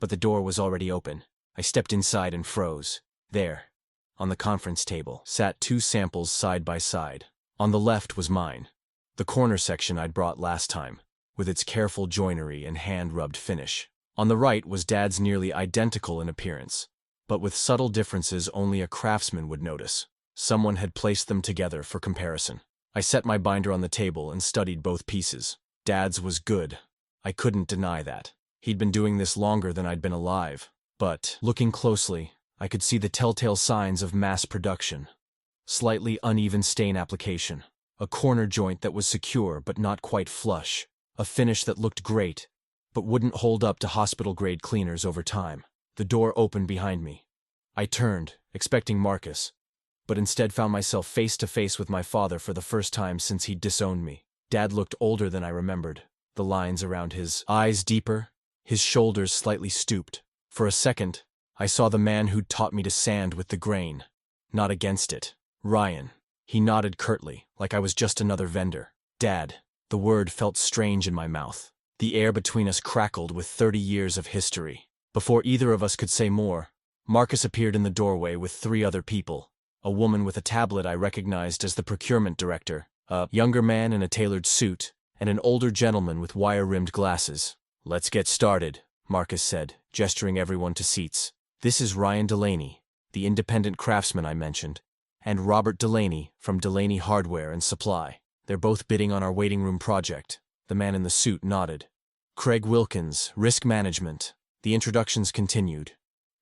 but the door was already open. I stepped inside and froze. There, on the conference table, sat 2 samples side by side. On the left was mine, the corner section I'd brought last time, with its careful joinery and hand-rubbed finish. On the right was Dad's, nearly identical in appearance, but with subtle differences only a craftsman would notice. Someone had placed them together for comparison. I set my binder on the table and studied both pieces. Dad's was good. I couldn't deny that. He'd been doing this longer than I'd been alive. But, looking closely, I could see the telltale signs of mass production. Slightly uneven stain application. A corner joint that was secure but not quite flush. A finish that looked great, but wouldn't hold up to hospital-grade cleaners over time. The door opened behind me. I turned, expecting Marcus, but instead found myself face to face with my father for the first time since he'd disowned me. Dad looked older than I remembered, the lines around his eyes deeper, his shoulders slightly stooped. For a second, I saw the man who'd taught me to sand with the grain, not against it. "Ryan." He nodded curtly, like I was just another vendor. "Dad." The word felt strange in my mouth. The air between us crackled with 30 years of history. Before either of us could say more, Marcus appeared in the doorway with 3 other people. A woman with a tablet I recognized as the procurement director, a younger man in a tailored suit, and an older gentleman with wire-rimmed glasses. "Let's get started," Marcus said, gesturing everyone to seats. "This is Ryan Delaney, the independent craftsman I mentioned, and Robert Delaney from Delaney Hardware and Supply. They're both bidding on our waiting room project." The man in the suit nodded. "Craig Wilkins, Risk Management." The introductions continued,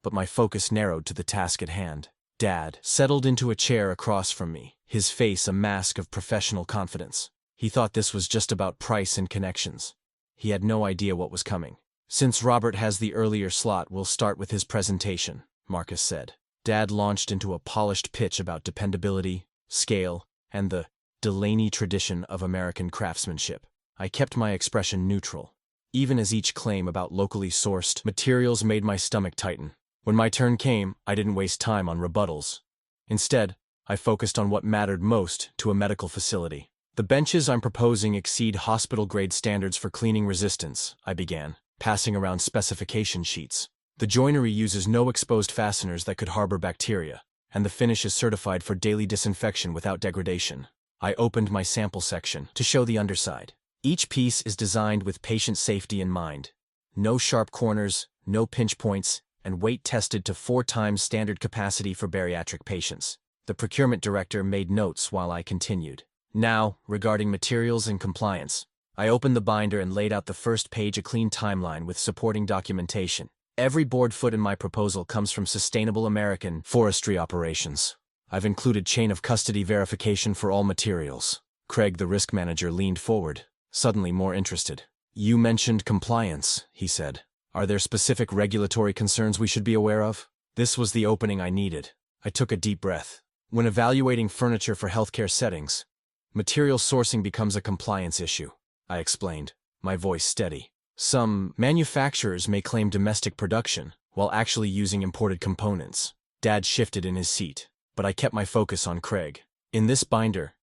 but my focus narrowed to the task at hand. Dad settled into a chair across from me, his face a mask of professional confidence. He thought this was just about price and connections. He had no idea what was coming. "Since Robert has the earlier slot, we'll start with his presentation," Marcus said. Dad launched into a polished pitch about dependability, scale, and the Delaney tradition of American craftsmanship. I kept my expression neutral, even as each claim about locally sourced materials made my stomach tighten. When my turn came, I didn't waste time on rebuttals. Instead, I focused on what mattered most to a medical facility. "The benches I'm proposing exceed hospital-grade standards for cleaning resistance," I began, passing around specification sheets. "The joinery uses no exposed fasteners that could harbor bacteria, and the finish is certified for daily disinfection without degradation." I opened my sample section to show the underside. "Each piece is designed with patient safety in mind. No sharp corners, no pinch points, and weight tested to 4 times standard capacity for bariatric patients." The procurement director made notes while I continued. "Now, regarding materials and compliance." I opened the binder and laid out the first page, a clean timeline with supporting documentation. "Every board foot in my proposal comes from sustainable American forestry operations. I've included chain of custody verification for all materials." Craig, the risk manager, leaned forward, suddenly more interested. "You mentioned compliance," he said. "Are there specific regulatory concerns we should be aware of?" This was the opening I needed. I took a deep breath. When evaluating furniture for healthcare settings, material sourcing becomes a compliance issue, I explained, my voice steady. "Some manufacturers may claim domestic production while actually using imported components." Dad shifted in his seat, but I kept my focus on Craig. "In this binder,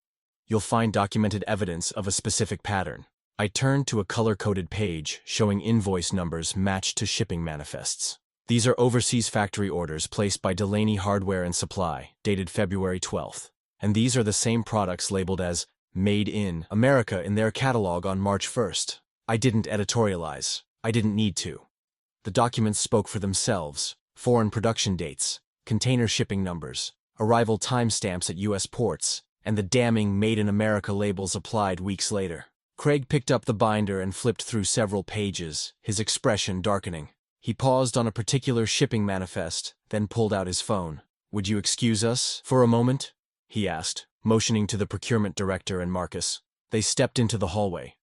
you'll find documented evidence of a specific pattern." I turned to a color-coded page showing invoice numbers matched to shipping manifests. "These are overseas factory orders placed by Delaney Hardware and Supply, dated February 12th. And these are the same products labeled as Made in America in their catalog on March 1st. I didn't editorialize. I didn't need to. The documents spoke for themselves: foreign production dates, container shipping numbers, arrival timestamps at U.S. ports, and the damning Made in America labels applied weeks later. Craig picked up the binder and flipped through several pages, his expression darkening. He paused on a particular shipping manifest, then pulled out his phone. "Would you excuse us for a moment?" he asked, motioning to the procurement director and Marcus. They stepped into the hallway.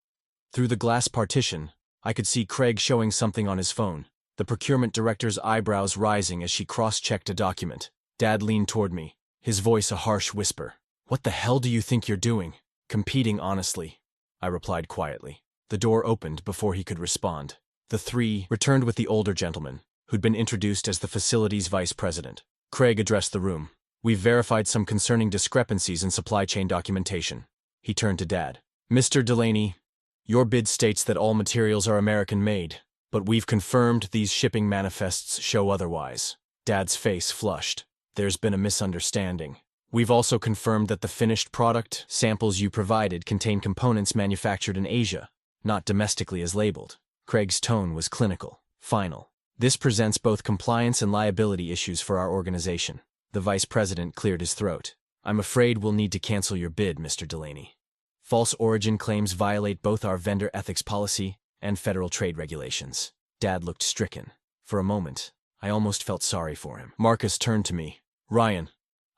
Through the glass partition, I could see Craig showing something on his phone, the procurement director's eyebrows rising as she cross-checked a document. Dad leaned toward me, his voice a harsh whisper. "What the hell do you think you're doing?" "Competing honestly," I replied quietly. The door opened before he could respond. The 3 returned with the older gentleman, who'd been introduced as the facility's vice president. Craig addressed the room. "We've verified some concerning discrepancies in supply chain documentation." He turned to Dad. "Mr. Delaney, your bid states that all materials are American-made, but we've confirmed these shipping manifests show otherwise." Dad's face flushed. "There's been a misunderstanding. We've also confirmed that the finished product samples you provided contain components manufactured in Asia, not domestically as labeled." Craig's tone was clinical, final. "This presents both compliance and liability issues for our organization." The vice president cleared his throat. "I'm afraid we'll need to cancel your bid, Mr. Delaney. False origin claims violate both our vendor ethics policy and federal trade regulations." Dad looked stricken. For a moment, I almost felt sorry for him. Marcus turned to me. "Ryan,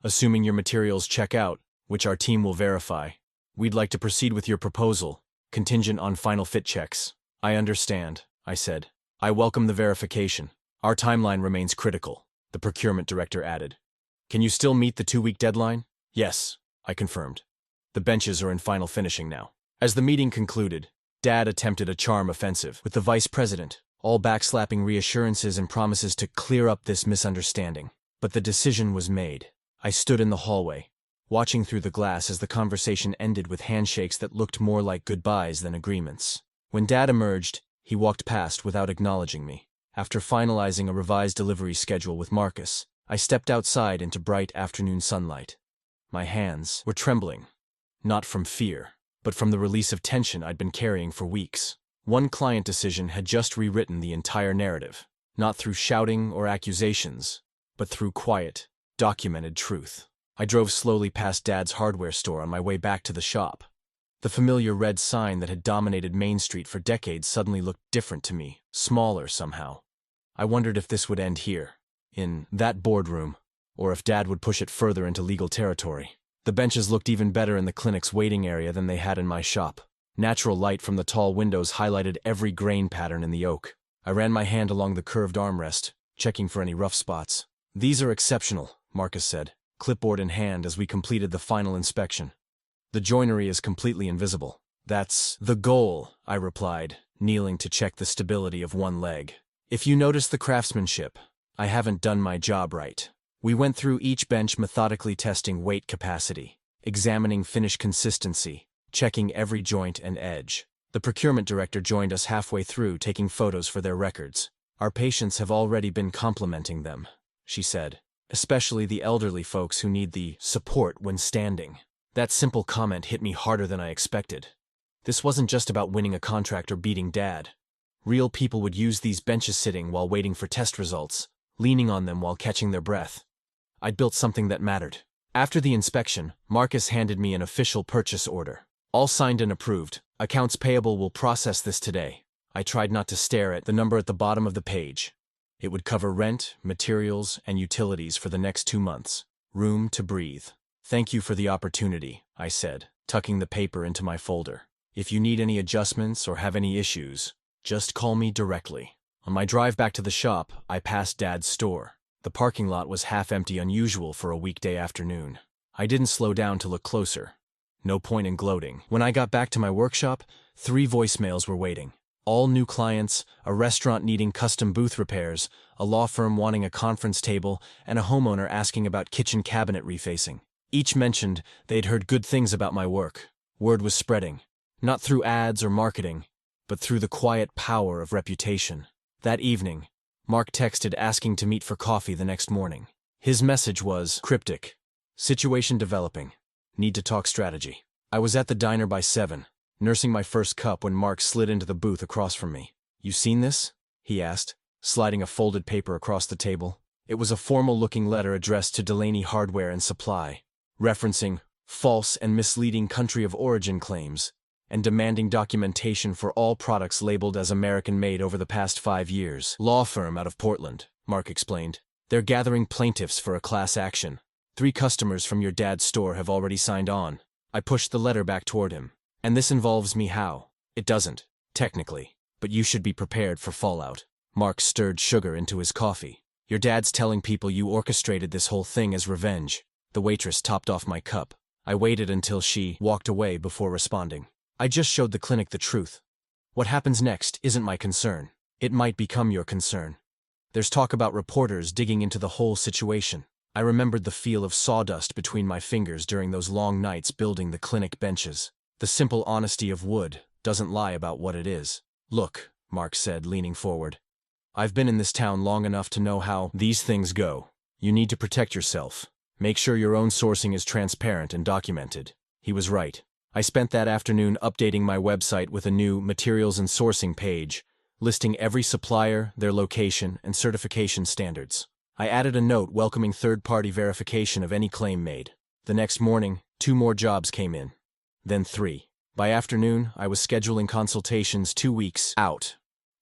assuming your materials check out, which our team will verify, we'd like to proceed with your proposal, contingent on final fit checks." "I understand," I said. "I welcome the verification. Our timeline remains critical," the procurement director added. "Can you still meet the 2-week deadline?" "Yes," I confirmed. "The benches are in final finishing now." As the meeting concluded, Dad attempted a charm offensive with the vice president, all backslapping reassurances and promises to clear up this misunderstanding. But the decision was made. I stood in the hallway, watching through the glass as the conversation ended with handshakes that looked more like goodbyes than agreements. When Dad emerged, he walked past without acknowledging me. After finalizing a revised delivery schedule with Marcus, I stepped outside into bright afternoon sunlight. My hands were trembling, not from fear, but from the release of tension I'd been carrying for weeks. One client decision had just rewritten the entire narrative, not through shouting or accusations, but through quiet, documented truth. I drove slowly past Dad's hardware store on my way back to the shop. The familiar red sign that had dominated Main Street for decades suddenly looked different to me, smaller somehow. I wondered if this would end here, in that boardroom, or if Dad would push it further into legal territory. The benches looked even better in the clinic's waiting area than they had in my shop. Natural light from the tall windows highlighted every grain pattern in the oak. I ran my hand along the curved armrest, checking for any rough spots. "These are exceptional," Marcus said, clipboard in hand as we completed the final inspection. "The joinery is completely invisible." "That's the goal," I replied, kneeling to check the stability of one leg. "If you notice the craftsmanship, I haven't done my job right." We went through each bench methodically testing weight capacity, examining finish consistency, checking every joint and edge. The procurement director joined us halfway through, taking photos for their records. "Our patients have already been complimenting them," she said, "especially the elderly folks who need the support when standing." That simple comment hit me harder than I expected. This wasn't just about winning a contract or beating Dad. Real people would use these benches sitting while waiting for test results, leaning on them while catching their breath. I'd built something that mattered. After the inspection, Marcus handed me an official purchase order. "All signed and approved. Accounts payable will process this today." I tried not to stare at the number at the bottom of the page. It would cover rent, materials, and utilities for the next 2 months. Room to breathe. "Thank you for the opportunity," I said, tucking the paper into my folder. "If you need any adjustments or have any issues, just call me directly." On my drive back to the shop, I passed Dad's store. The parking lot was half empty, unusual for a weekday afternoon. I didn't slow down to look closer. No point in gloating. When I got back to my workshop, 3 voicemails were waiting. All new clients, a restaurant needing custom booth repairs, a law firm wanting a conference table, and a homeowner asking about kitchen cabinet refacing. Each mentioned they'd heard good things about my work. Word was spreading, not through ads or marketing, but through the quiet power of reputation. That evening, Mark texted asking to meet for coffee the next morning. His message was cryptic. "Situation developing. Need to talk strategy." I was at the diner by 7, nursing my first cup when Mark slid into the booth across from me. "You seen this?" he asked, sliding a folded paper across the table. It was a formal-looking letter addressed to Delaney Hardware and Supply, referencing false and misleading country of origin claims, and demanding documentation for all products labeled as American-made over the past 5 years. "Law firm out of Portland," Mark explained. "They're gathering plaintiffs for a class action. 3 customers from your dad's store have already signed on." I pushed the letter back toward him. "And this involves me how?" "It doesn't, technically, but you should be prepared for fallout." Mark stirred sugar into his coffee. "Your dad's telling people you orchestrated this whole thing as revenge." The waitress topped off my cup. I waited until she walked away before responding. "I just showed the clinic the truth. What happens next isn't my concern. It might become your concern. There's talk about reporters digging into the whole situation." I remembered the feel of sawdust between my fingers during those long nights building the clinic benches. The simple honesty of wood doesn't lie about what it is. "Look," Mark said, leaning forward. "I've been in this town long enough to know how these things go. You need to protect yourself. Make sure your own sourcing is transparent and documented." He was right. I spent that afternoon updating my website with a new materials and sourcing page, listing every supplier, their location, and certification standards. I added a note welcoming third-party verification of any claim made. The next morning, 2 more jobs came in. Then 3. By afternoon, I was scheduling consultations 2 weeks out.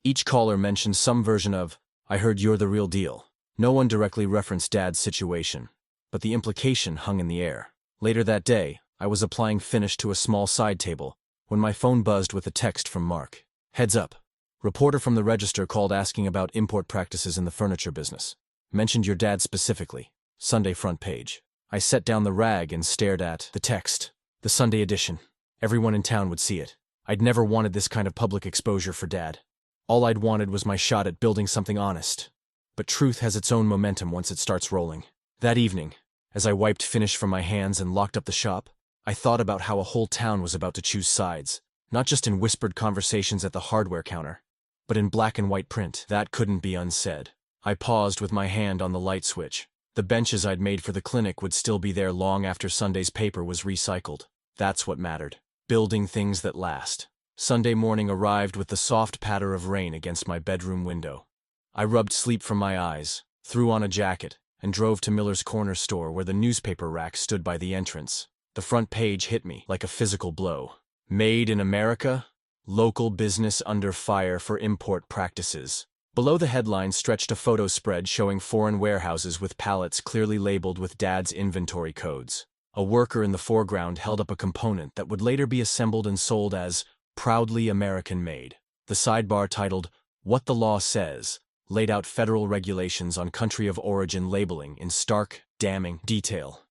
Each caller mentioned some version of, "I heard you're the real deal." No one directly referenced Dad's situation, but the implication hung in the air. Later that day, I was applying finish to a small side table when my phone buzzed with a text from Mark. "Heads up. Reporter from the Register called asking about import practices in the furniture business. Mentioned your dad specifically. Sunday front page." I set down the rag and stared at the text. The Sunday edition. Everyone in town would see it. I'd never wanted this kind of public exposure for Dad. All I'd wanted was my shot at building something honest. But truth has its own momentum once it starts rolling. That evening, as I wiped finish from my hands and locked up the shop, I thought about how a whole town was about to choose sides, not just in whispered conversations at the hardware counter, but in black and white print. That couldn't be unsaid. I paused with my hand on the light switch. The benches I'd made for the clinic would still be there long after Sunday's paper was recycled. That's what mattered. Building things that last. Sunday morning arrived with the soft patter of rain against my bedroom window. I rubbed sleep from my eyes, threw on a jacket, and drove to Miller's Corner store where the newspaper rack stood by the entrance. The front page hit me like a physical blow. Made in America? Local business under fire for import practices. Below the headline stretched a photo spread showing foreign warehouses with pallets clearly labeled with Dad's inventory codes. A worker in the foreground held up a component that would later be assembled and sold as proudly American-made. The sidebar titled, "What the Law Says," laid out federal regulations on country of origin labeling in stark, damning detail.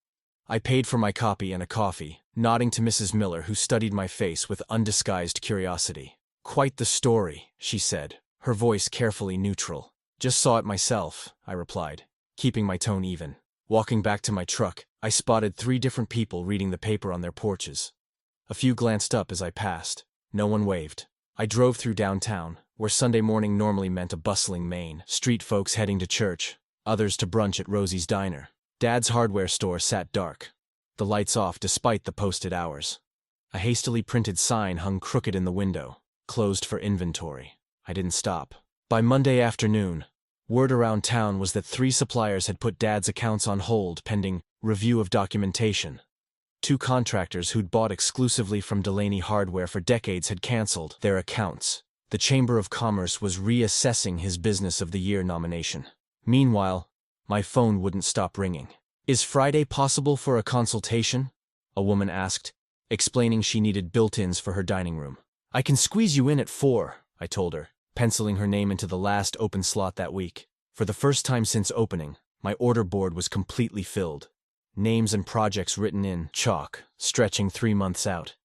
I paid for my copy and a coffee, nodding to Mrs. Miller, who studied my face with undisguised curiosity. "Quite the story," she said, her voice carefully neutral. "Just saw it myself," I replied, keeping my tone even. Walking back to my truck, I spotted 3 different people reading the paper on their porches. A few glanced up as I passed. No one waved. I drove through downtown, where Sunday morning normally meant a bustling Main Street, folks heading to church, others to brunch at Rosie's Diner. Dad's hardware store sat dark, the lights off despite the posted hours. A hastily printed sign hung crooked in the window, "Closed for inventory." I didn't stop. By Monday afternoon, word around town was that 3 suppliers had put Dad's accounts on hold pending review of documentation. 2 contractors who'd bought exclusively from Delaney Hardware for decades had canceled their accounts. The Chamber of Commerce was reassessing his Business of the Year nomination. Meanwhile, my phone wouldn't stop ringing. "Is Friday possible for a consultation?" a woman asked, explaining she needed built-ins for her dining room. "I can squeeze you in at 4, I told her, penciling her name into the last open slot that week. For the first time since opening, my order board was completely filled. Names and projects written in chalk, stretching 3 months out.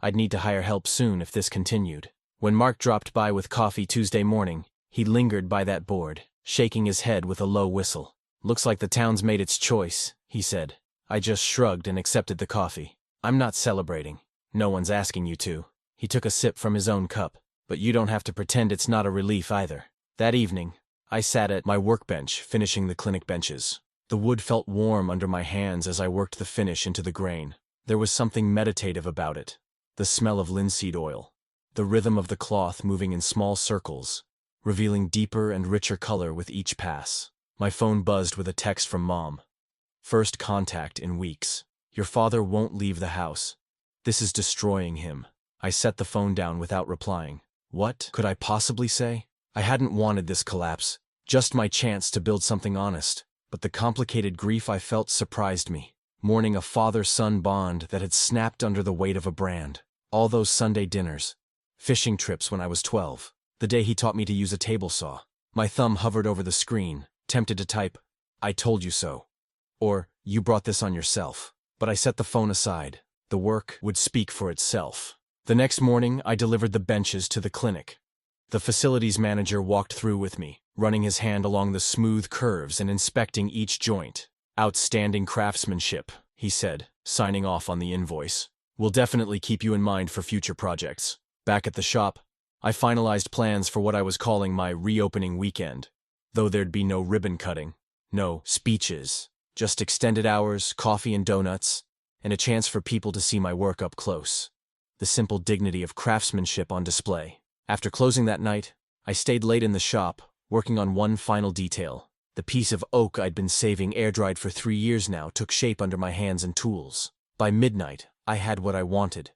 I'd need to hire help soon if this continued. When Mark dropped by with coffee Tuesday morning, he lingered by that board, shaking his head with a low whistle. "Looks like the town's made its choice," he said. I just shrugged and accepted the coffee. "I'm not celebrating. No one's asking you to." He took a sip from his own cup. "But you don't have to pretend it's not a relief either." That evening, I sat at my workbench finishing the clinic benches. The wood felt warm under my hands as I worked the finish into the grain. There was something meditative about it. The smell of linseed oil. The rhythm of the cloth moving in small circles, revealing deeper and richer color with each pass. My phone buzzed with a text from Mom. "First contact in weeks. Your father won't leave the house. This is destroying him." I set the phone down without replying. What could I possibly say? I hadn't wanted this collapse, just my chance to build something honest. But the complicated grief I felt surprised me, mourning a father-son bond that had snapped under the weight of a brand. All those Sunday dinners, fishing trips when I was 12, the day he taught me to use a table saw. My thumb hovered over the screen, tempted to type, "I told you so," or "You brought this on yourself." But I set the phone aside. The work would speak for itself. The next morning, I delivered the benches to the clinic. The facilities manager walked through with me, running his hand along the smooth curves and inspecting each joint. "Outstanding craftsmanship," he said, signing off on the invoice. "We'll definitely keep you in mind for future projects." Back at the shop, I finalized plans for what I was calling my reopening weekend. Though there'd be no ribbon cutting, no speeches, just extended hours, coffee and donuts, and a chance for people to see my work up close. The simple dignity of craftsmanship on display. After closing that night, I stayed late in the shop, working on one final detail. The piece of oak I'd been saving air-dried for 3 years now took shape under my hands and tools. By midnight, I had what I wanted.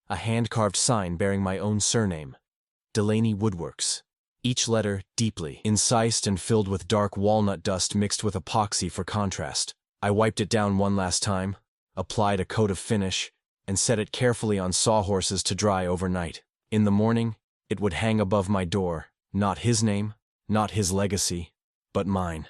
A hand-carved sign bearing my own surname, Delaney Woodworks. Each letter deeply incised and filled with dark walnut dust mixed with epoxy for contrast. I wiped it down one last time, applied a coat of finish, and set it carefully on sawhorses to dry overnight. In the morning, it would hang above my door, not his name, not his legacy, but mine.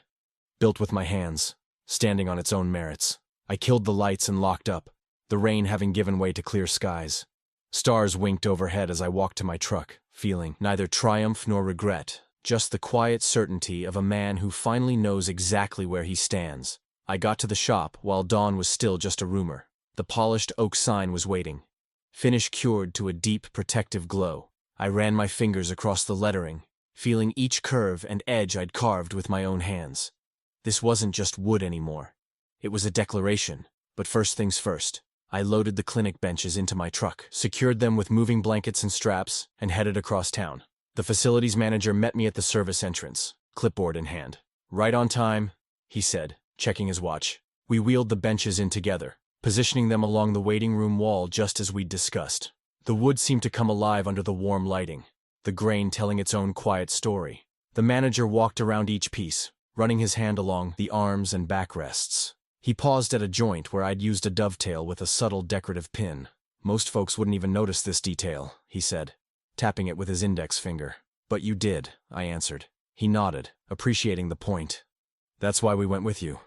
Built with my hands, standing on its own merits. I killed the lights and locked up, the rain having given way to clear skies. Stars winked overhead as I walked to my truck, feeling neither triumph nor regret, just the quiet certainty of a man who finally knows exactly where he stands. I got to the shop while dawn was still just a rumor. The polished oak sign was waiting, finish cured to a deep protective glow. I ran my fingers across the lettering, feeling each curve and edge I'd carved with my own hands. This wasn't just wood anymore. It was a declaration. But first things first. I loaded the clinic benches into my truck, secured them with moving blankets and straps, and headed across town. The facilities manager met me at the service entrance, clipboard in hand. "Right on time," he said, checking his watch. We wheeled the benches in together, positioning them along the waiting room wall just as we'd discussed. The wood seemed to come alive under the warm lighting, the grain telling its own quiet story. The manager walked around each piece, running his hand along the arms and backrests. He paused at a joint where I'd used a dovetail with a subtle decorative pin. "Most folks wouldn't even notice this detail," he said, tapping it with his index finger. "But you did," I answered. He nodded, appreciating the point. "That's why we went with you."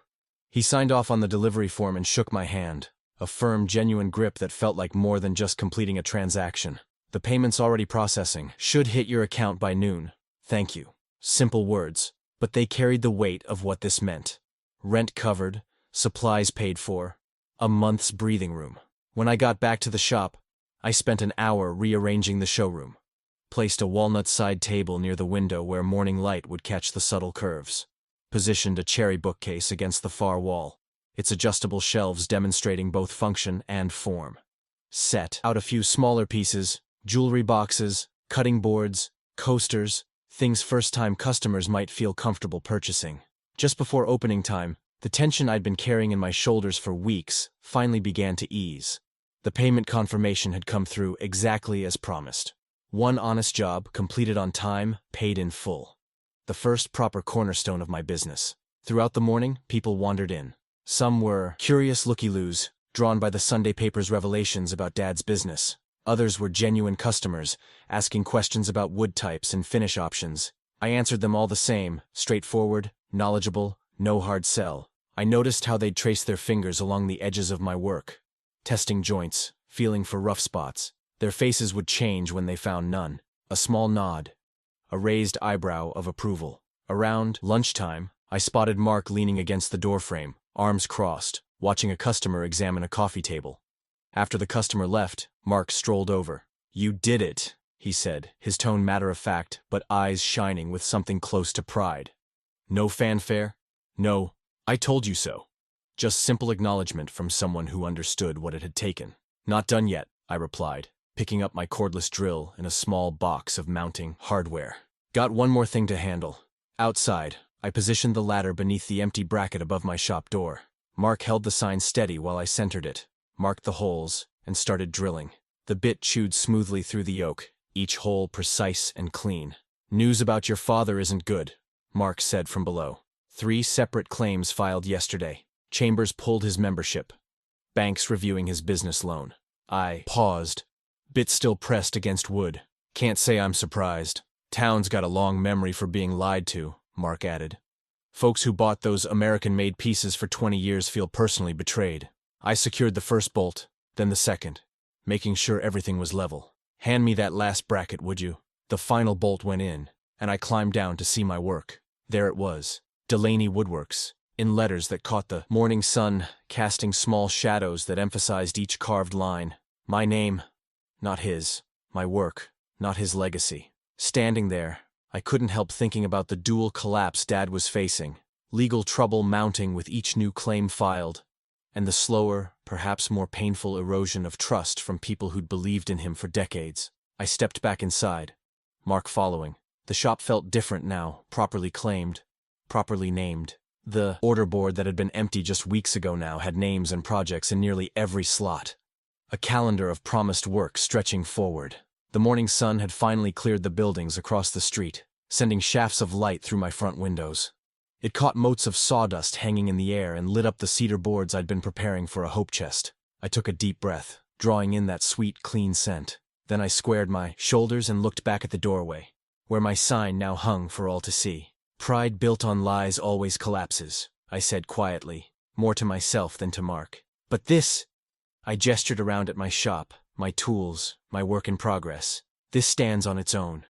He signed off on the delivery form and shook my hand, a firm, genuine grip that felt like more than just completing a transaction. "The payment's already processing. Should hit your account by noon. Thank you." Simple words, but they carried the weight of what this meant. Rent covered, supplies paid for, a month's breathing room. When I got back to the shop, I spent an hour rearranging the showroom. Placed a walnut side table near the window where morning light would catch the subtle curves. Positioned a cherry bookcase against the far wall, its adjustable shelves demonstrating both function and form. Set out a few smaller pieces, jewelry boxes, cutting boards, coasters, things first-time customers might feel comfortable purchasing. Just before opening time, the tension I'd been carrying in my shoulders for weeks finally began to ease. The payment confirmation had come through exactly as promised. One honest job, completed on time, paid in full. The first proper cornerstone of my business. Throughout the morning, people wandered in. Some were curious looky-loos, drawn by the Sunday paper's revelations about Dad's business. Others were genuine customers, asking questions about wood types and finish options. I answered them all the same, straightforward, knowledgeable, no hard sell. I noticed how they'd trace their fingers along the edges of my work, testing joints, feeling for rough spots. Their faces would change when they found none. A small nod, a raised eyebrow of approval. Around lunchtime, I spotted Mark leaning against the doorframe, arms crossed, watching a customer examine a coffee table. After the customer left, Mark strolled over. "You did it," he said, his tone matter-of-fact, but eyes shining with something close to pride. No fanfare? No, "I told you so." Just simple acknowledgement from someone who understood what it had taken. "Not done yet," I replied, picking up my cordless drill and a small box of mounting hardware. "Got one more thing to handle." Outside, I positioned the ladder beneath the empty bracket above my shop door. Mark held the sign steady while I centered it, marked the holes, and started drilling. The bit chewed smoothly through the yoke, each hole precise and clean. "News about your father isn't good," Mark said from below. 3 separate claims filed yesterday. Chambers pulled his membership. Banks reviewing his business loan. I paused, bit still pressed against wood. "Can't say I'm surprised. Town's got a long memory for being lied to," Mark added. "Folks who bought those American-made pieces for 20 years feel personally betrayed." I secured the first bolt, then the second, making sure everything was level. "Hand me that last bracket, would you?" The final bolt went in, and I climbed down to see my work. There it was. Delaney Woodworks, in letters that caught the morning sun, casting small shadows that emphasized each carved line. My name, not his. My work, not his legacy. Standing there, I couldn't help thinking about the dual collapse Dad was facing, legal trouble mounting with each new claim filed, and the slower, perhaps more painful erosion of trust from people who'd believed in him for decades. I stepped back inside, Mark following. The shop felt different now, properly claimed, properly named. The order board that had been empty just weeks ago now had names and projects in nearly every slot. A calendar of promised work stretching forward. The morning sun had finally cleared the buildings across the street, sending shafts of light through my front windows. It caught motes of sawdust hanging in the air and lit up the cedar boards I'd been preparing for a hope chest. I took a deep breath, drawing in that sweet, clean scent. Then I squared my shoulders and looked back at the doorway, where my sign now hung for all to see. "Pride built on lies always collapses," I said quietly, more to myself than to Mark. "But this," I gestured around at my shop, my tools, my work in progress, "this stands on its own."